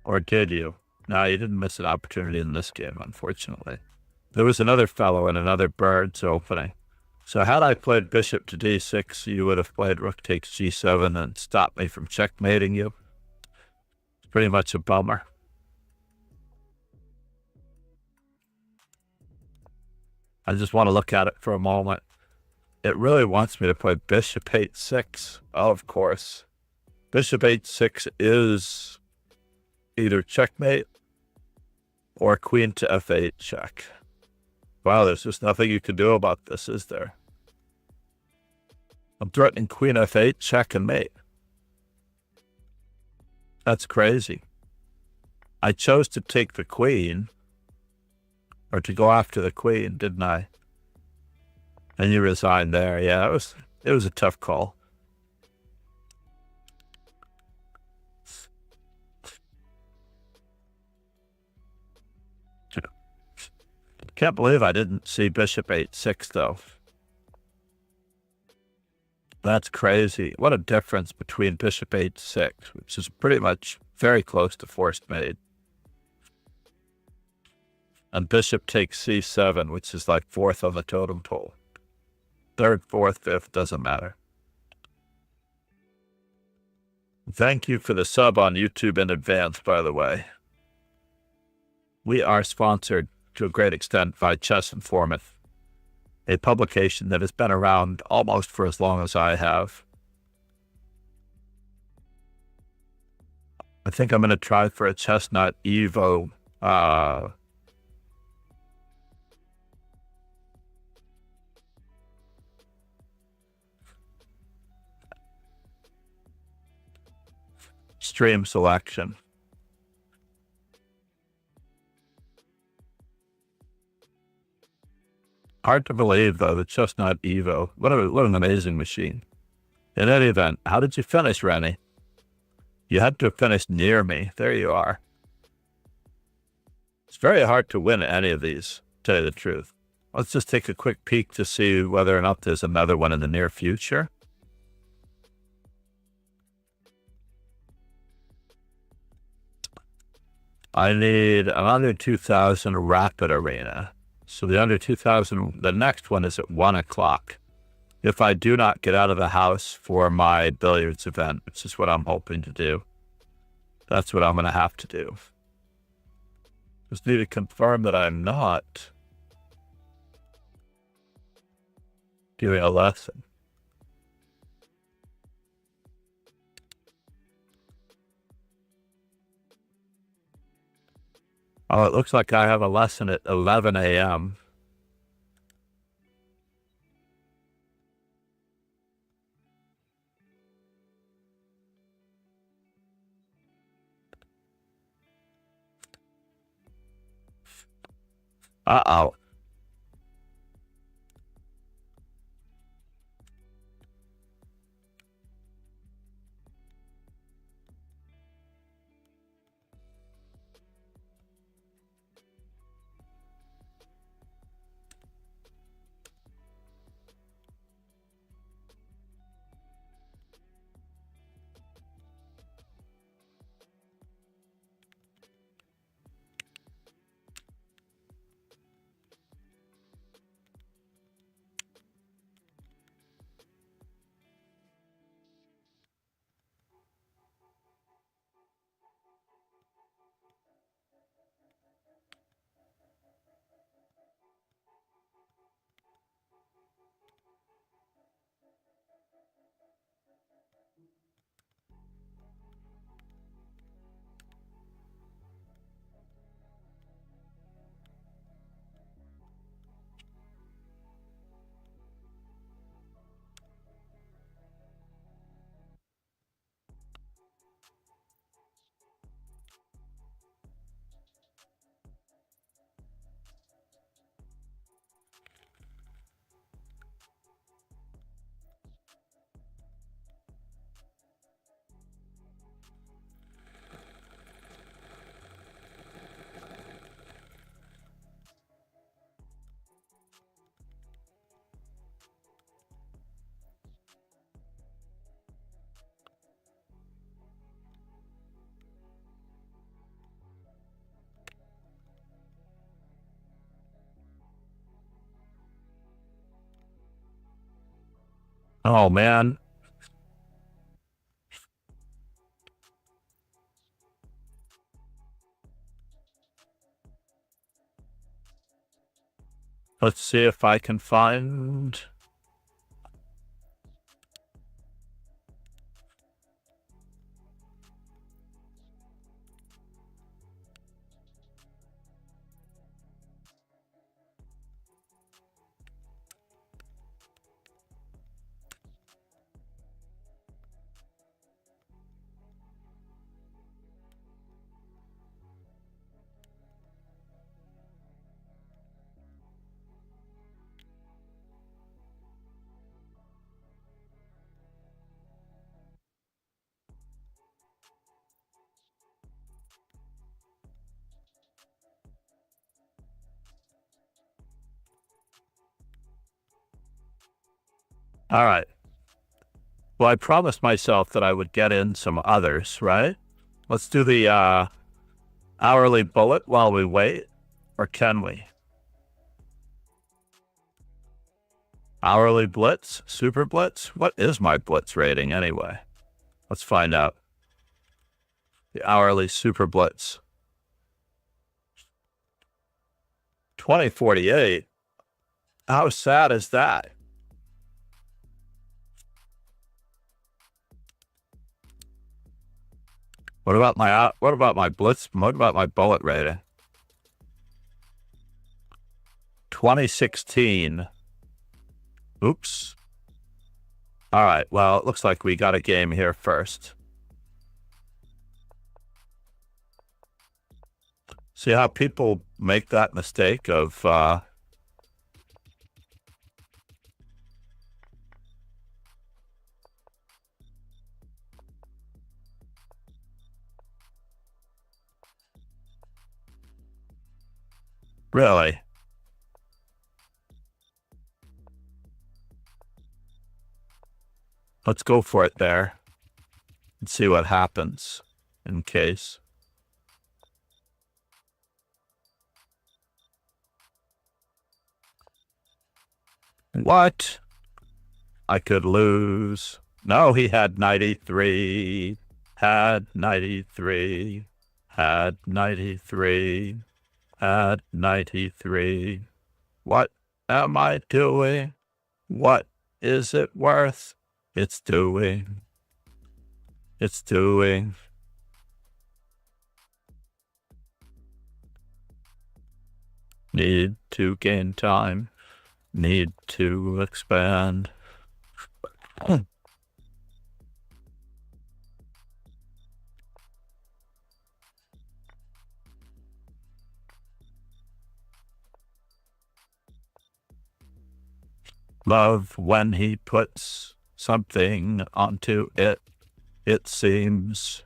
Speaker 2: Or did you? No, you didn't miss an opportunity in this game, unfortunately. There was another fellow in another bird's opening. So had I played bishop to d6, you would have played rook takes g7 and stopped me from checkmating you. It's pretty much a bummer. I just want to look at it for a moment. It really wants me to play bishop h6. Oh, of course. Bishop h6 is either checkmate or queen to f8 check. Wow, there's just nothing you can do about this, is there? I'm threatening queen f8 check and mate. That's crazy. I chose to take the queen, or to go after the queen, didn't I? And you resigned there. Yeah, it was a tough call. Can't believe I didn't see bishop 8-6 though. That's crazy. What a difference between bishop 8-6, which is pretty much very close to forced mate, and bishop takes c7, which is like fourth on the totem pole. Third, fourth, fifth, doesn't matter. Thank you for the sub on YouTube in advance, by the way. We are sponsored to a great extent by Chess Informant, a publication that has been around almost for as long as I have. I think I'm going to try for a Chestnut Evo stream selection. Hard to believe, though, the Chestnut Evo. What an amazing machine. In any event, how did you finish, Rennie? You had to have finished near me. There you are. It's very hard to win any of these, to tell you the truth. Let's just take a quick peek to see whether or not there's another one in the near future. I need an under 2000 rapid arena. So the under 2000, the next one is at 1 o'clock. If I do not get out of the house for my billiards event, which is what I'm hoping to do, that's what I'm going to have to do. Just need to confirm that I'm not doing a lesson. Oh, it looks like I have a lesson at 11 a.m. Uh-oh. Oh, man. Let's see if I can find... All right. Well, I promised myself that I would get in some others, right? Let's do the hourly bullet while we wait, or can we? Hourly blitz? Super blitz? What is my blitz rating anyway? Let's find out. The hourly super blitz. 2048. How sad is that? What about my blitz? What about my bullet rating? 2016. Oops. All right. Well, it looks like we got a game here first. See how people make that mistake of really? Let's go for it there and see what happens in case. What? I could lose. No, he had 93. Had 93. Had 93. Had 93. What am I doing? What is it worth? It's doing. It's doing. Need to gain time. Need to expand. Love when he puts something onto it, it seems.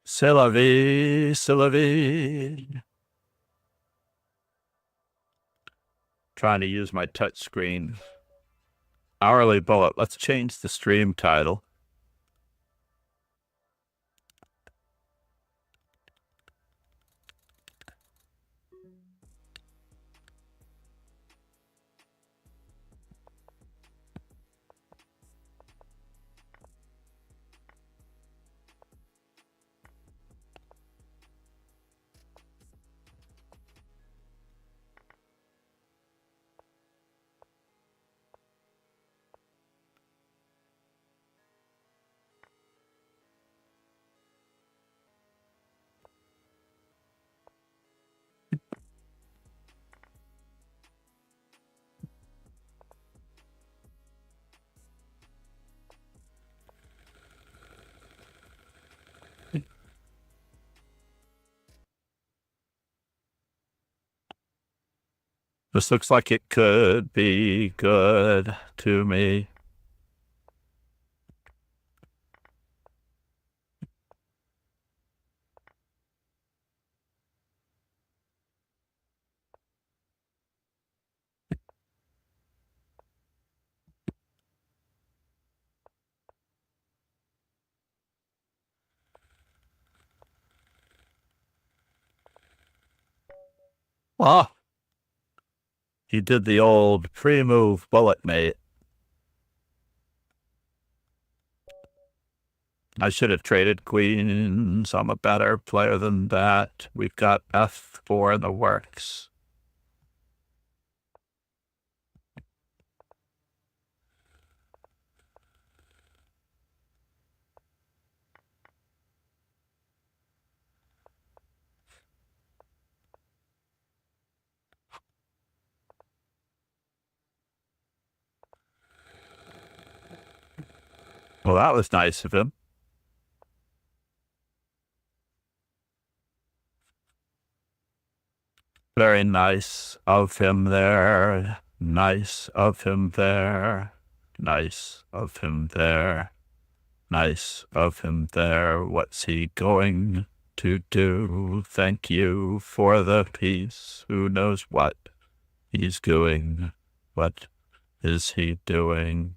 Speaker 2: C'est la vie, c'est la vie. Trying to use my touch screen. Hourly bullet. Let's change the stream title. This looks like it could be good to me. Ah, he did the old pre-move bullet, mate. I should have traded queens. I'm a better player than that. We've got F4 in the works. Well, that was nice of him. Very nice of him there. Nice of him there. Nice of him there. Nice of him there. What's he going to do? Thank you for the peace. Who knows what he's doing? What is he doing?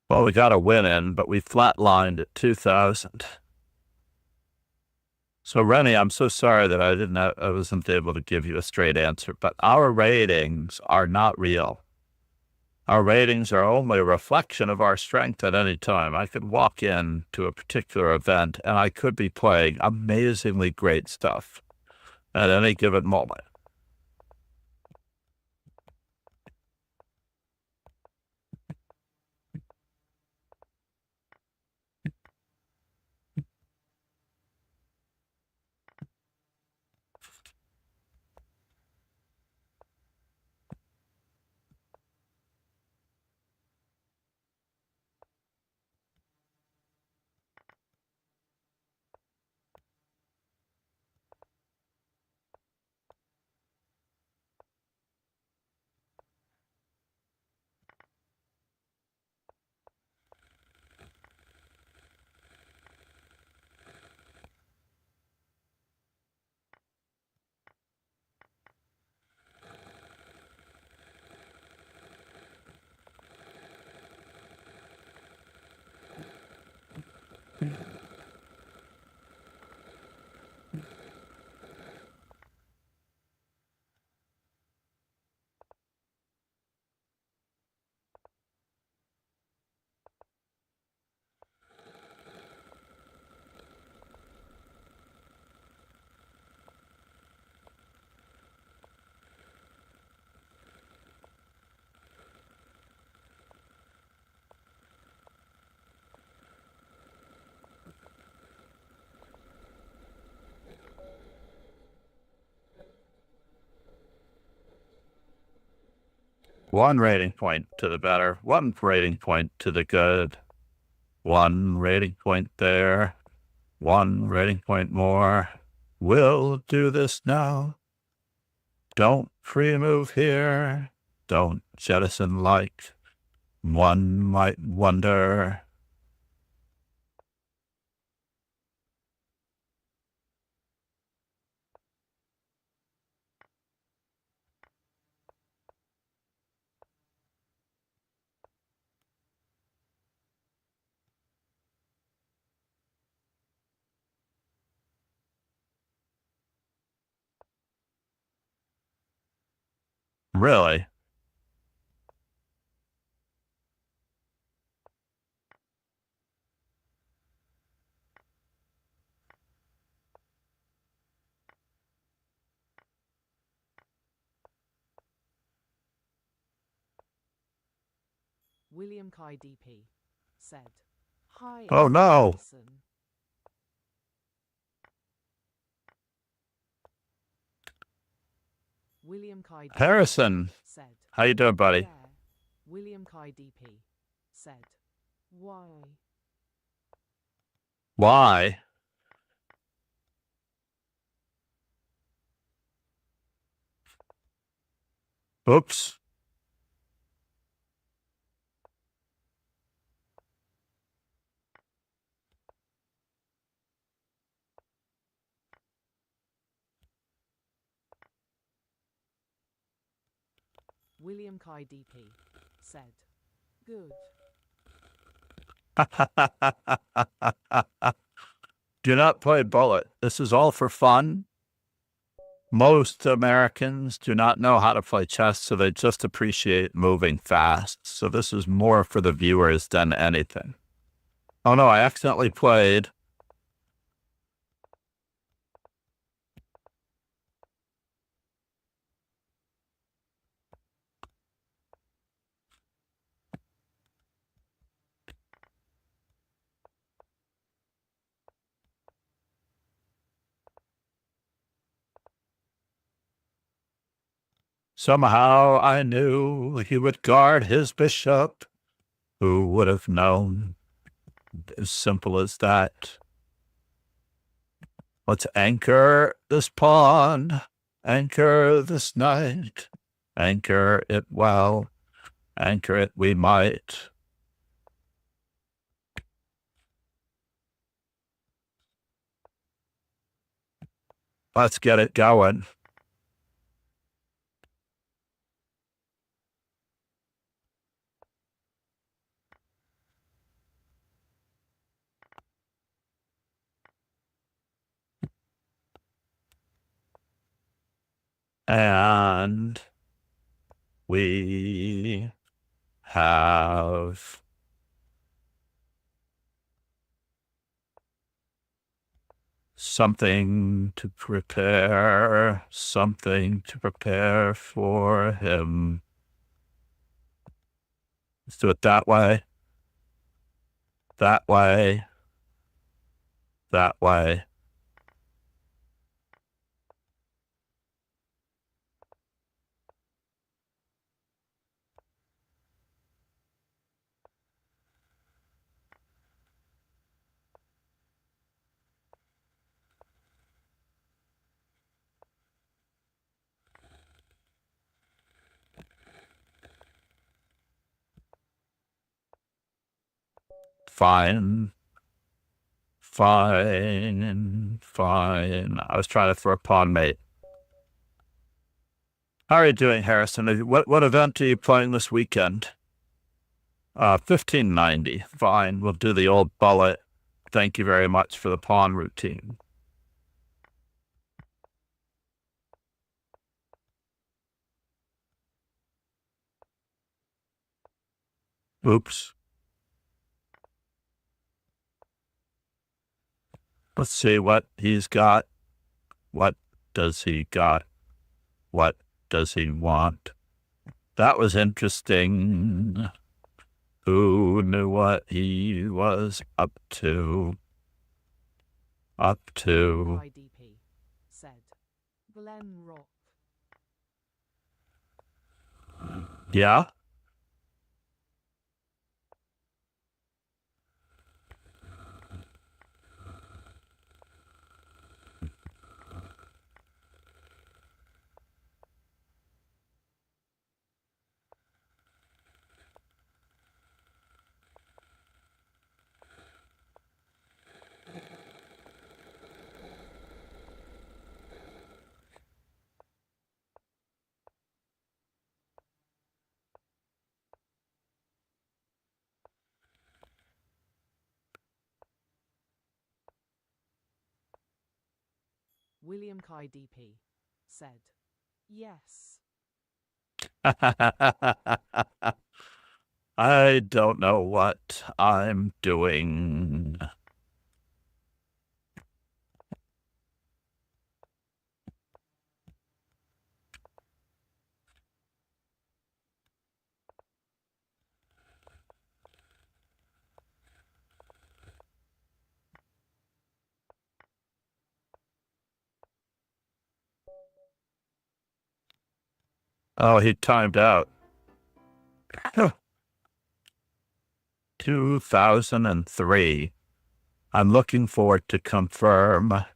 Speaker 2: Well, we got a win in, but we flatlined at 2,000. So, Rennie, I'm so sorry that I wasn't able to give you a straight answer, but our ratings are not real. Our ratings are only a reflection of our strength at any time. I could walk in to a particular event and I could be playing amazingly great stuff at any given moment. One rating point to the better, one rating point to the good, one rating point there, one rating point more. We'll do this now. Don't free move here. Don't jettison like. One might wonder. Really?
Speaker 3: William Kai DP said, Hi.
Speaker 2: Oh, no.
Speaker 3: Harrison. William Kai DP
Speaker 2: Harrison,
Speaker 3: said,
Speaker 2: how you doing, buddy?
Speaker 3: Yeah. William Kai DP said, Why?
Speaker 2: Why? Oops.
Speaker 3: William Kai DP said, Good.
Speaker 2: Do not play bullet. This is all for fun. Most Americans do not know how to play chess, so they just appreciate moving fast. So this is more for the viewers than anything. Oh no, I accidentally played. Somehow I knew he would guard his bishop. Who would have known? As simple as that. Let's anchor this pawn, anchor this knight, anchor it well, anchor it we might. Let's get it going. And we have something to prepare for him. Let's do it that way, that way, that way. Fine. I was trying to throw a pawn mate. How are you doing, Harrison? What event are you playing this weekend? 1590. Fine. We'll do the old bullet. Thank you very much for the pawn routine. Oops. Let's see what he's got. What does he got? What does he want? That was interesting. Who knew what he was up to?
Speaker 3: IDP said. Glen Rock.
Speaker 2: Yeah?
Speaker 3: William KDP said. Yes.
Speaker 2: I don't know what I'm doing. Oh, he timed out. 2003. I'm looking forward to confirm.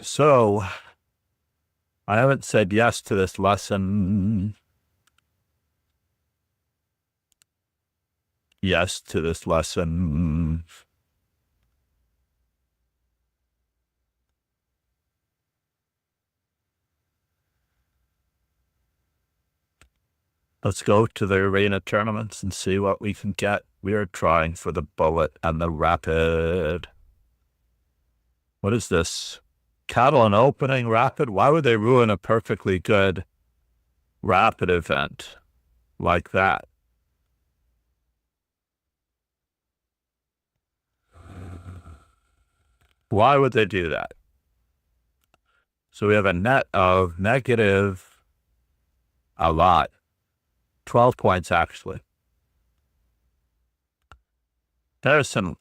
Speaker 2: So, I haven't said yes to this lesson. Yes to this lesson. Let's go to the arena tournaments and see what we can get. We are trying for the bullet and the rapid. What is this? Cattle and opening rapid. Why would they ruin a perfectly good rapid event like that? Why would they do that? So we have a net of negative a lot. 12 points, actually. There's some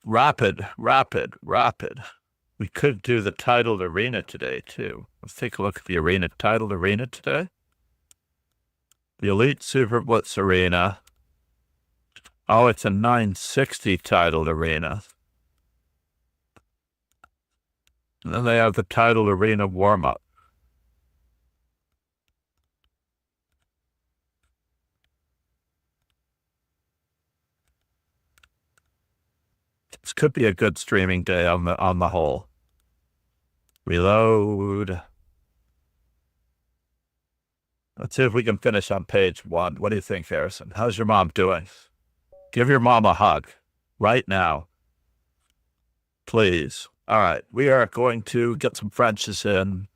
Speaker 2: rapid. We could do the titled arena today, too. Let's take a look at the titled arena today. The Elite Super Blitz Arena. Oh, it's a 960 titled arena. And then they have the titled arena warm-up. This could be a good streaming day on the whole. Reload. Let's see if we can finish on page 1. What do you think, Harrison? How's your mom doing? Give your mom a hug right now. Please. All right. We are going to get some Frenches in.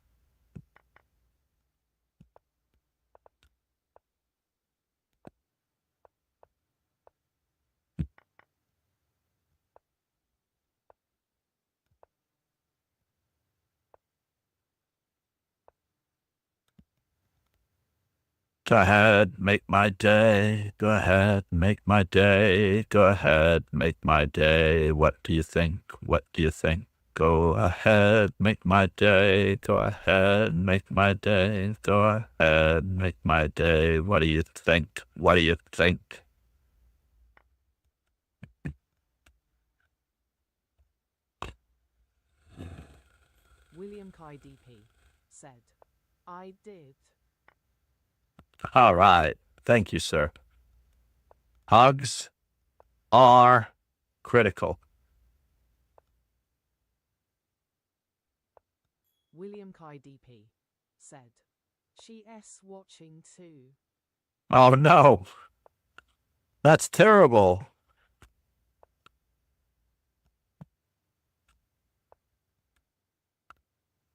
Speaker 2: Go ahead, make my day. Go ahead, make my day. Go ahead, make my day. What do you think? What do you think? Go ahead, make my day. Go ahead, make my day. Go ahead, make my day. What do you think? What do you think?
Speaker 3: William Kai DP said, I did.
Speaker 2: All right. Thank you, sir. Hugs are critical.
Speaker 3: William Kai DP said, she's watching too.
Speaker 2: Oh, no. That's terrible.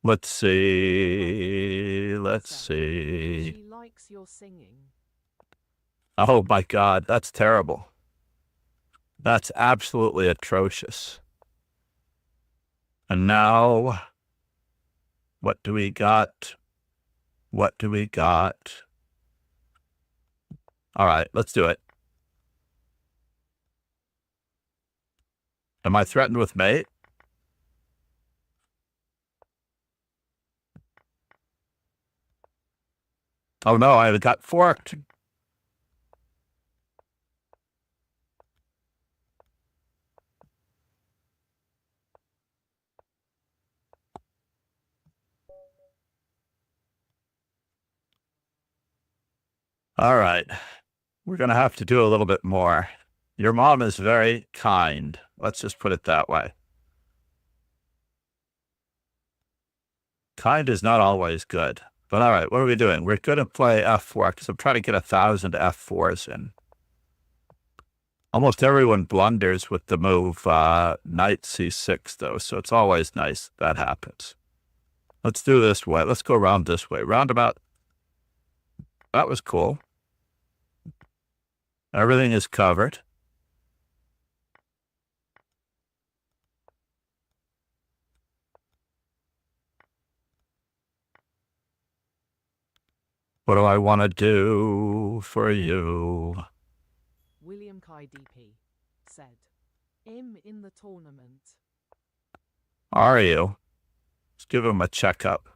Speaker 2: Let's see. Let's see.
Speaker 3: She likes your singing.
Speaker 2: Oh, my God. That's terrible. That's absolutely atrocious. And now, what do we got? What do we got? All right, let's do it. Am I threatened with mate? Oh, no, I got forked. All right. We're going to have to do a little bit more. Your mom is very kind. Let's just put it that way. Kind is not always good. But all right, what are we doing? We're going to play F4 because I'm trying to get 1,000 F4s in. Almost everyone blunders with the move knight C6, though, so it's always nice that happens. Let's do this way. Let's go around this way. Roundabout. That was cool. Everything is covered. What do I want to do for you?
Speaker 3: William Kai DP said, I'm in the tournament.
Speaker 2: Are you? Let's give him a checkup.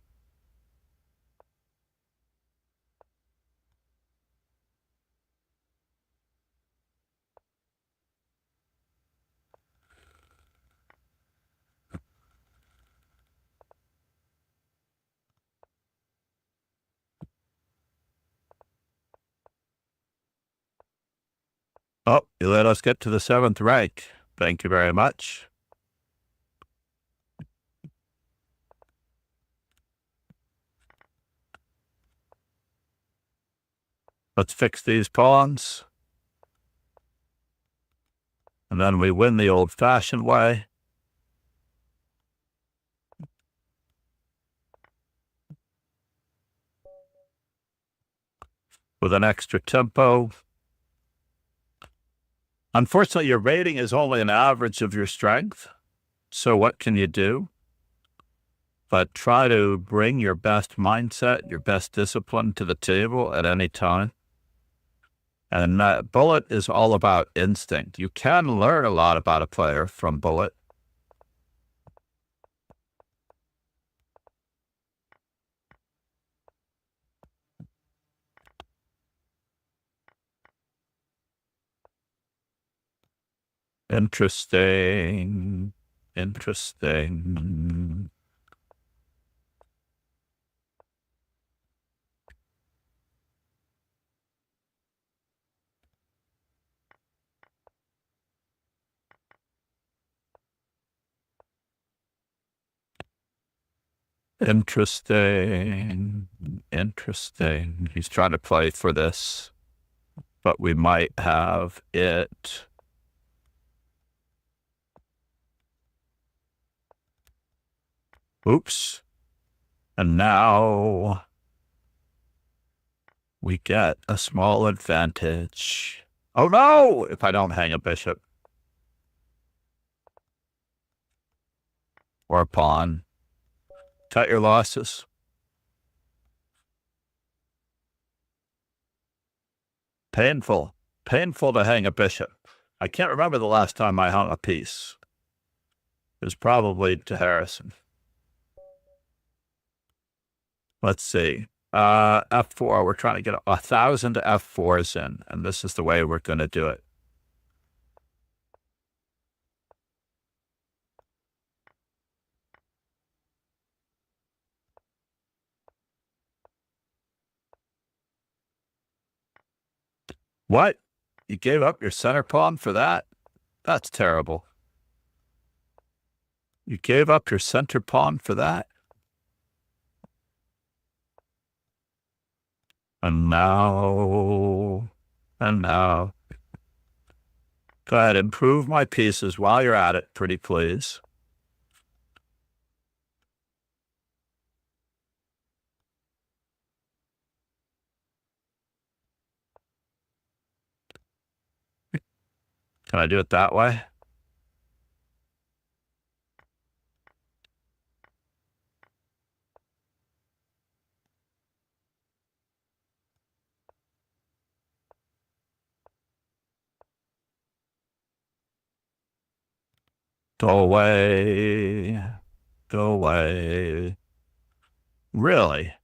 Speaker 2: Oh, you let us get to the 7th rank. Thank you very much. Let's fix these pawns. And then we win the old-fashioned way. with an extra tempo. Unfortunately, your rating is only an average of your strength. So what can you do? But try to bring your best mindset, your best discipline to the table at any time. And bullet is all about instinct. You can learn a lot about a player from bullet. Interesting. Interesting. Interesting. Interesting. He's trying to play for this, but we might have it. Oops. And now we get a small advantage. Oh no! If I don't hang a bishop or a pawn, cut your losses. Painful. Painful to hang a bishop. I can't remember the last time I hung a piece. It was probably to Harrison. Let's see. F4, we're trying to get 1,000 F4s in, and this is the way we're going to do it. What? You gave up your center pawn for that? That's terrible. You gave up your center pawn for that? And now, go ahead, improve my pieces while you're at it, pretty please. Can I do it that way? Go away. Go away. Really?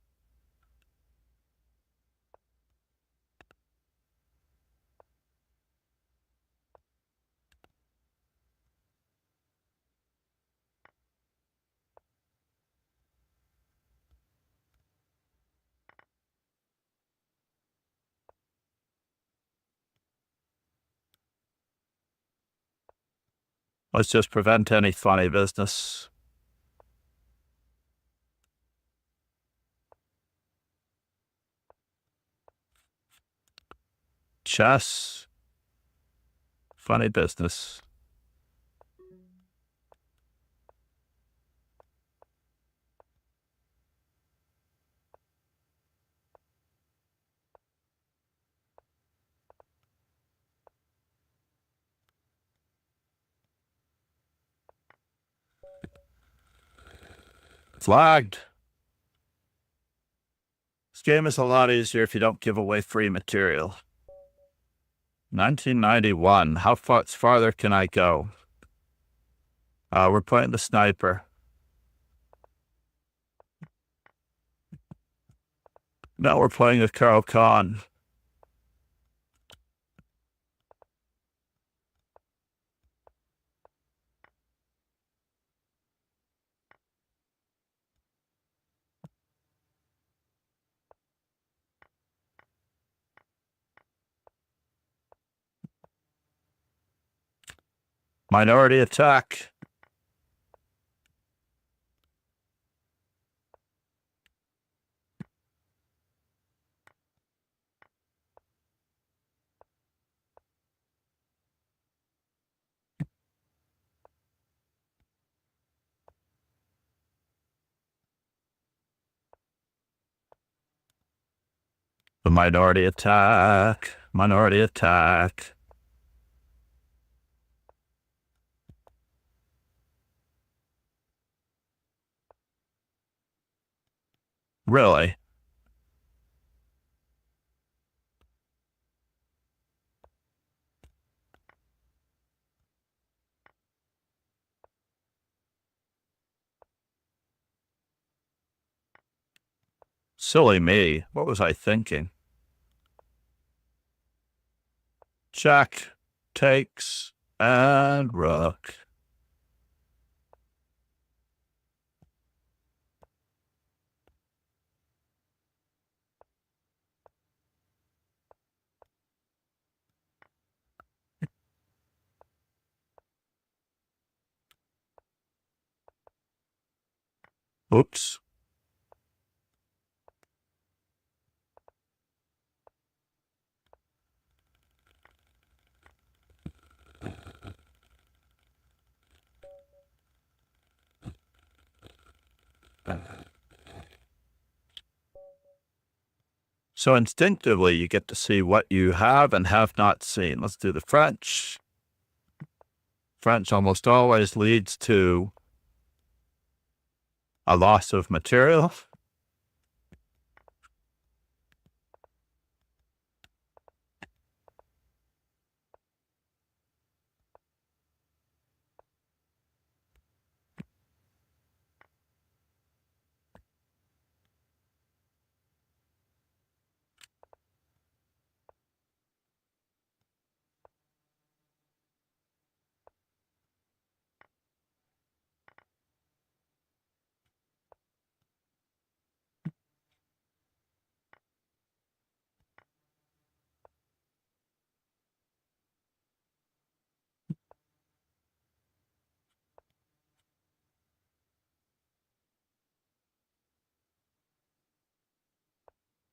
Speaker 2: Let's just prevent any funny business. Chess. Funny business. Flagged. This game is a lot easier if you don't give away free material. 1991. How far farther can I go? We're playing the sniper. Now we're playing with Carl Khan. Minority attack. The minority attack. Minority attack. Really? Silly me. What was I thinking? Jack takes and rook. Oops. So instinctively, you get to see what you have and have not seen. Let's do the French. French almost always leads to a loss of material.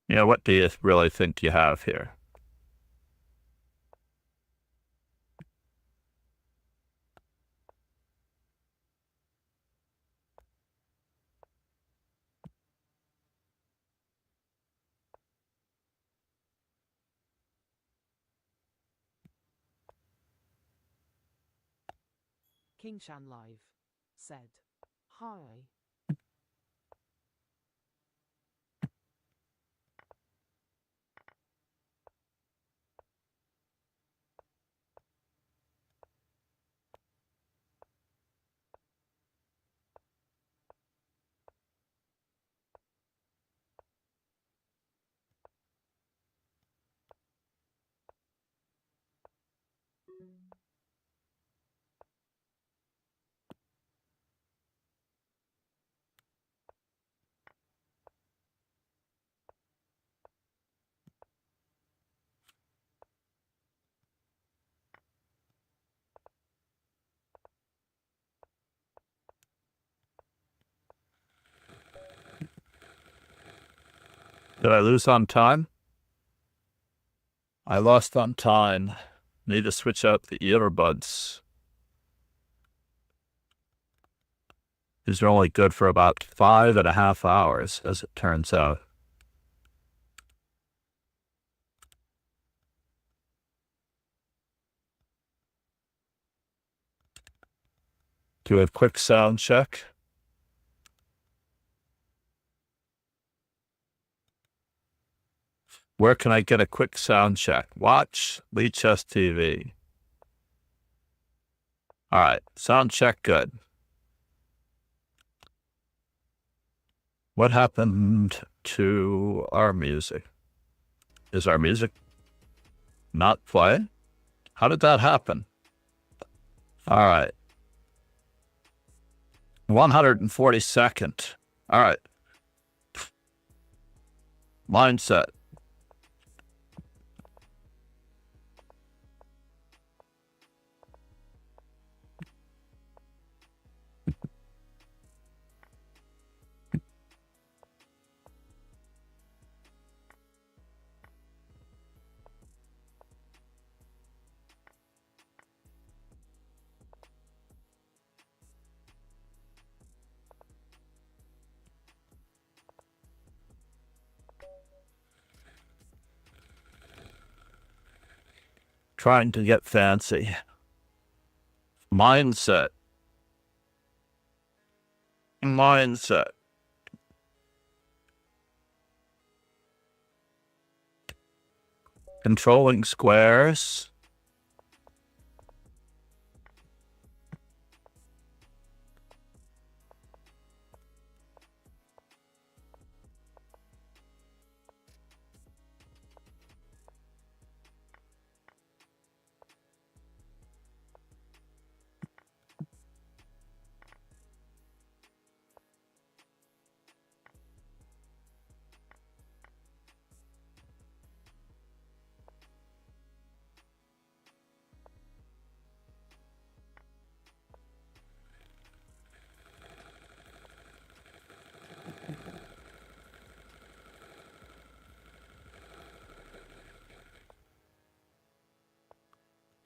Speaker 2: Yeah, what do you really think you have here?
Speaker 3: King Shan Live said, "Hi."
Speaker 2: Did I lose on time? I lost on time. Need to switch out the earbuds. These are only good for about 5.5 hours, as it turns out. Do a quick sound check. Where can I get a quick sound check? Watch Lee Chess TV. All right, sound check good. What happened to our music? Is our music not playing? How did that happen? All right. 142nd. All right. Mindset. trying to get fancy. Mindset. Controlling squares.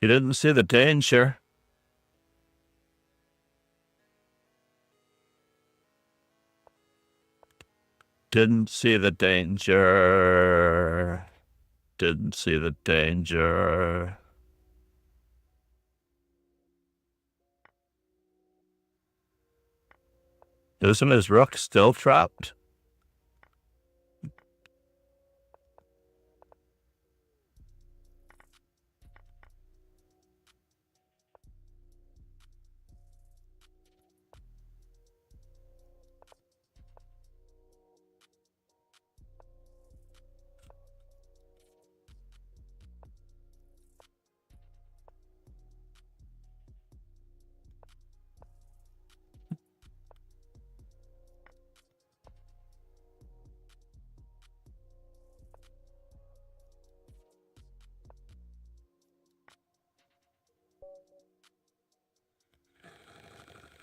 Speaker 2: You didn't see the danger. Didn't see the danger. Didn't see the danger. Isn't his rook still trapped?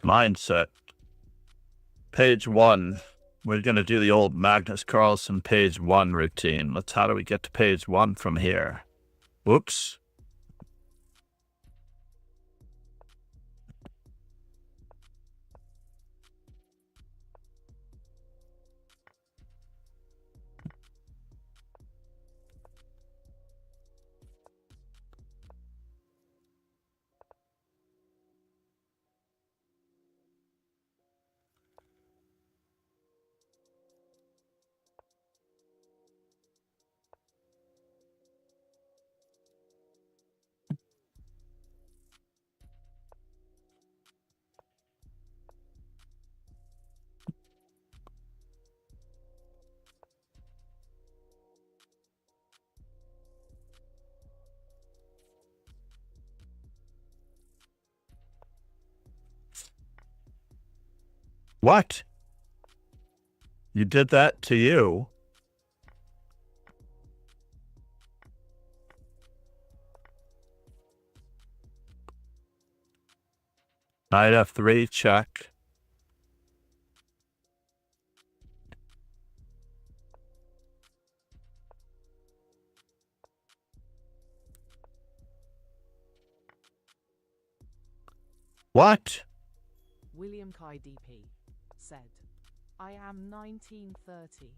Speaker 2: Mindset. Page 1. We're going to do the old Magnus Carlsen page 1 routine. How do we get to page 1 from here? Whoops. What? You did that to you? Knight f3, check. What?
Speaker 3: William Kai DP said, I am 1930.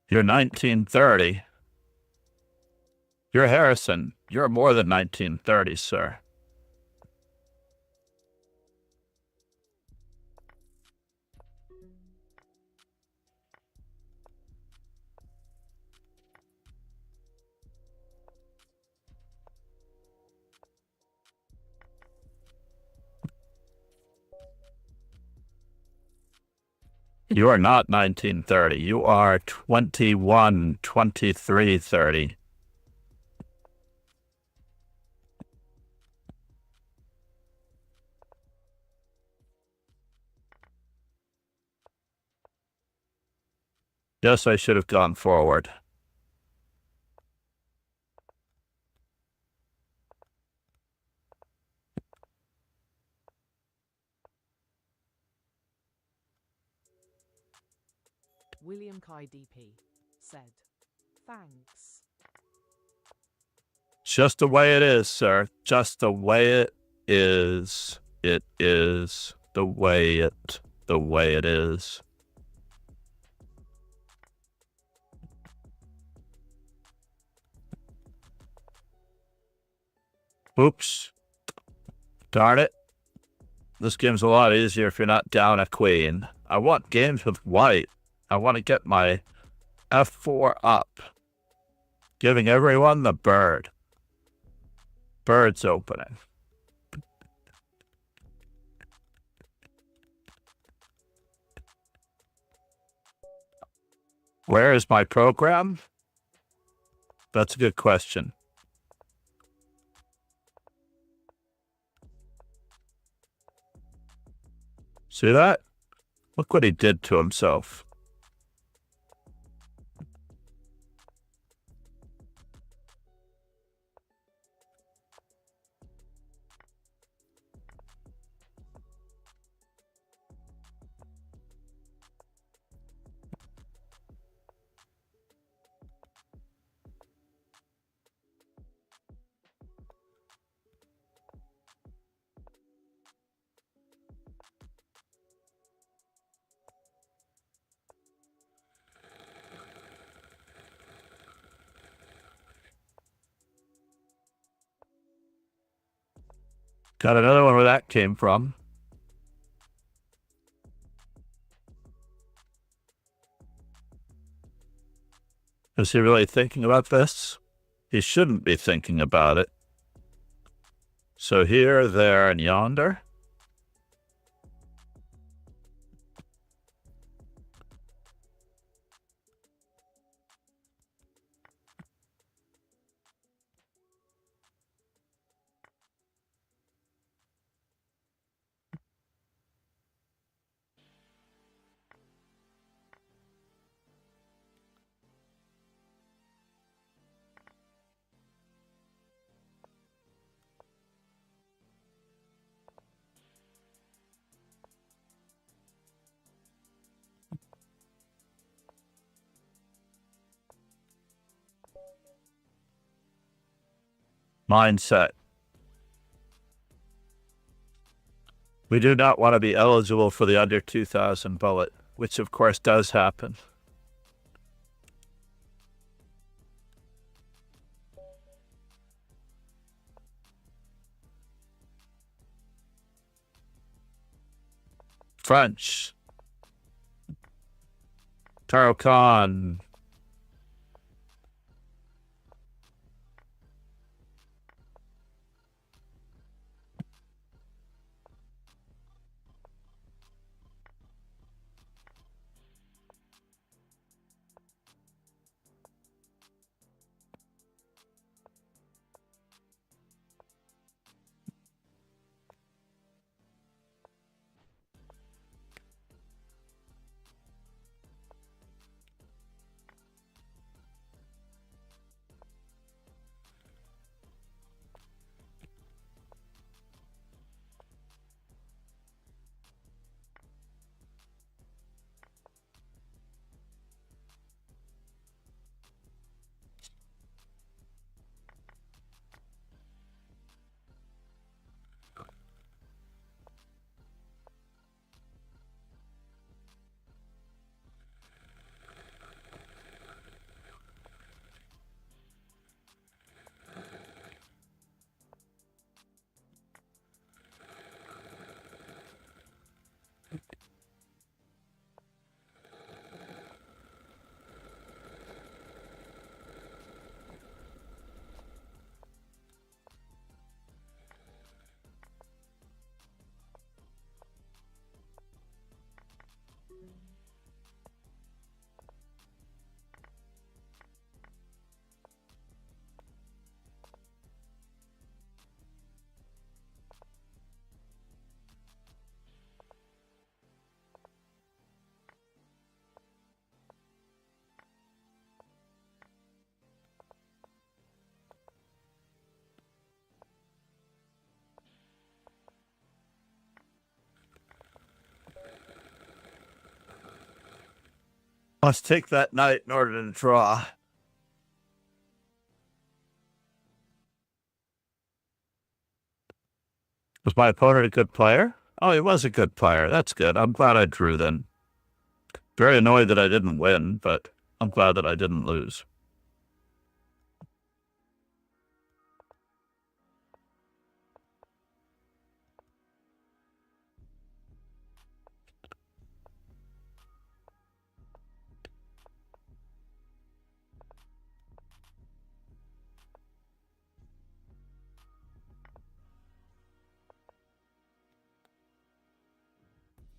Speaker 2: You're 1930. You're Harrison. You're more than 1930, sir. You are not 1930. You are 21, 23, 30. Yes, I should have gone forward.
Speaker 3: William Kai DP said, thanks.
Speaker 2: just the way it is, sir. Just the way it is. It is the way it is. Oops. Darn it. This game's a lot easier if you're not down a queen. I want games with white. I want to get my F4 up. Giving everyone the bird. Bird's opening. Where is my program? That's a good question. See that? Look what he did to himself. Got another one where that came from. Is he really thinking about this? He shouldn't be thinking about it. So here, there, and yonder. Mindset. We do not want to be eligible for the under 2,000 bullet, which of course does happen. French. Taro Khan. Must take that knight in order to draw. Was my opponent a good player? Oh, he was a good player. That's good. I'm glad I drew then. Very annoyed that I didn't win, but I'm glad that I didn't lose.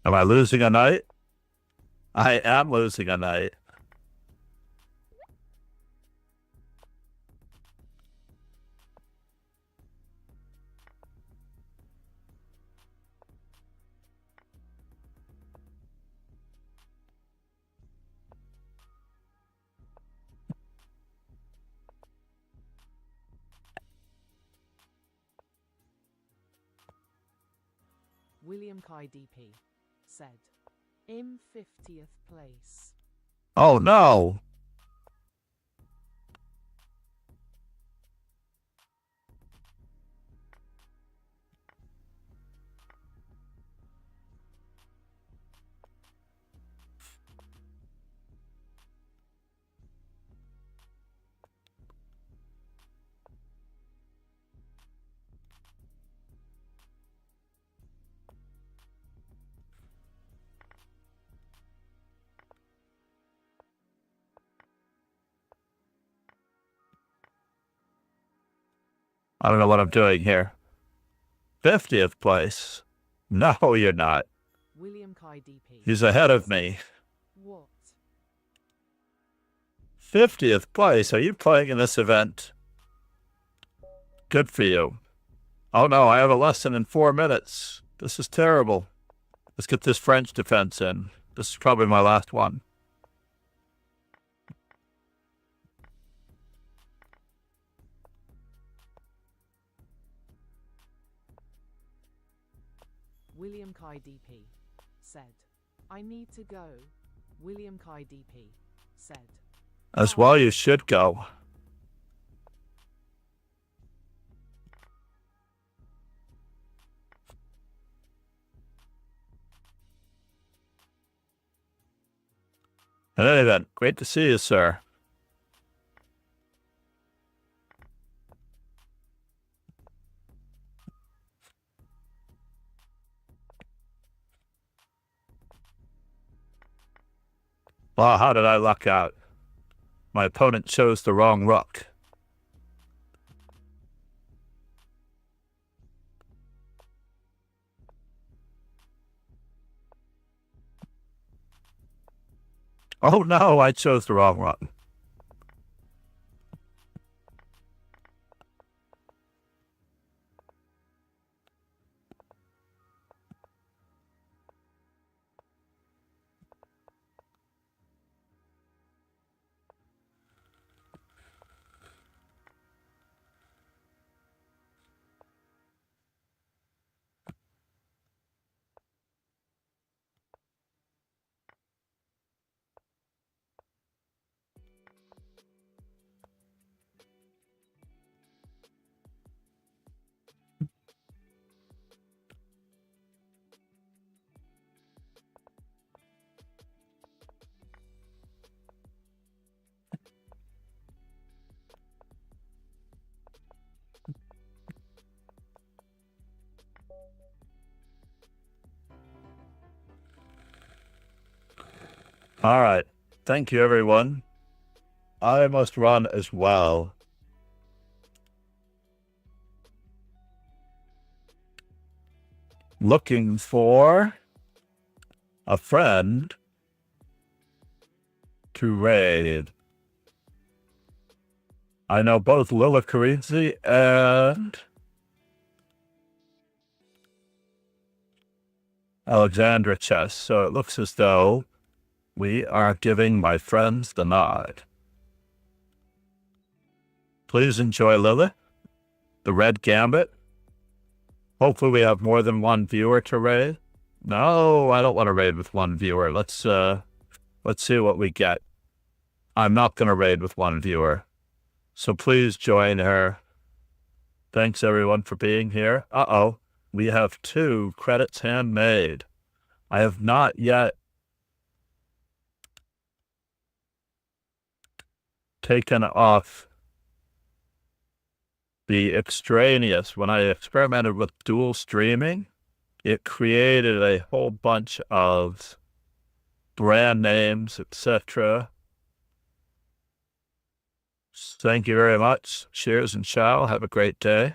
Speaker 2: Am I losing a knight? I am losing a knight.
Speaker 3: William Kai DP said, "I'm 50th place."
Speaker 2: Oh, no. I don't know what I'm doing here. 50th place. No, you're not.
Speaker 3: William Kai DP.
Speaker 2: He's ahead of me.
Speaker 3: What?
Speaker 2: 50th place. Are you playing in this event? Good for you. Oh no, I have a lesson in 4 minutes. This is terrible. Let's get this French defense in. This is probably my last one.
Speaker 3: William Kai DP said, "I need to go." William Kai DP said,
Speaker 2: As well, you should go. In any event, great to see you, sir. Well, how did I luck out? My opponent chose the wrong rook. Oh no, I chose the wrong rook. All right. Thank you, everyone. I must run as well. Looking for a friend to raid. I know both Lila Carizzi and Alexandra Chess, so it looks as though we are giving my friends the nod. Please enjoy Lilith, the Red Gambit. Hopefully we have more than one viewer to raid. No, I don't want to raid with one viewer. Let's see what we get. I'm not going to raid with one viewer. So please join her. Thanks everyone for being here. Uh-oh. we have 2 credits handmade. I have not yet taken off the extraneous. When I experimented with dual streaming, it created a whole bunch of brand names, etc. Thank you very much. Cheers and ciao. Have a great day.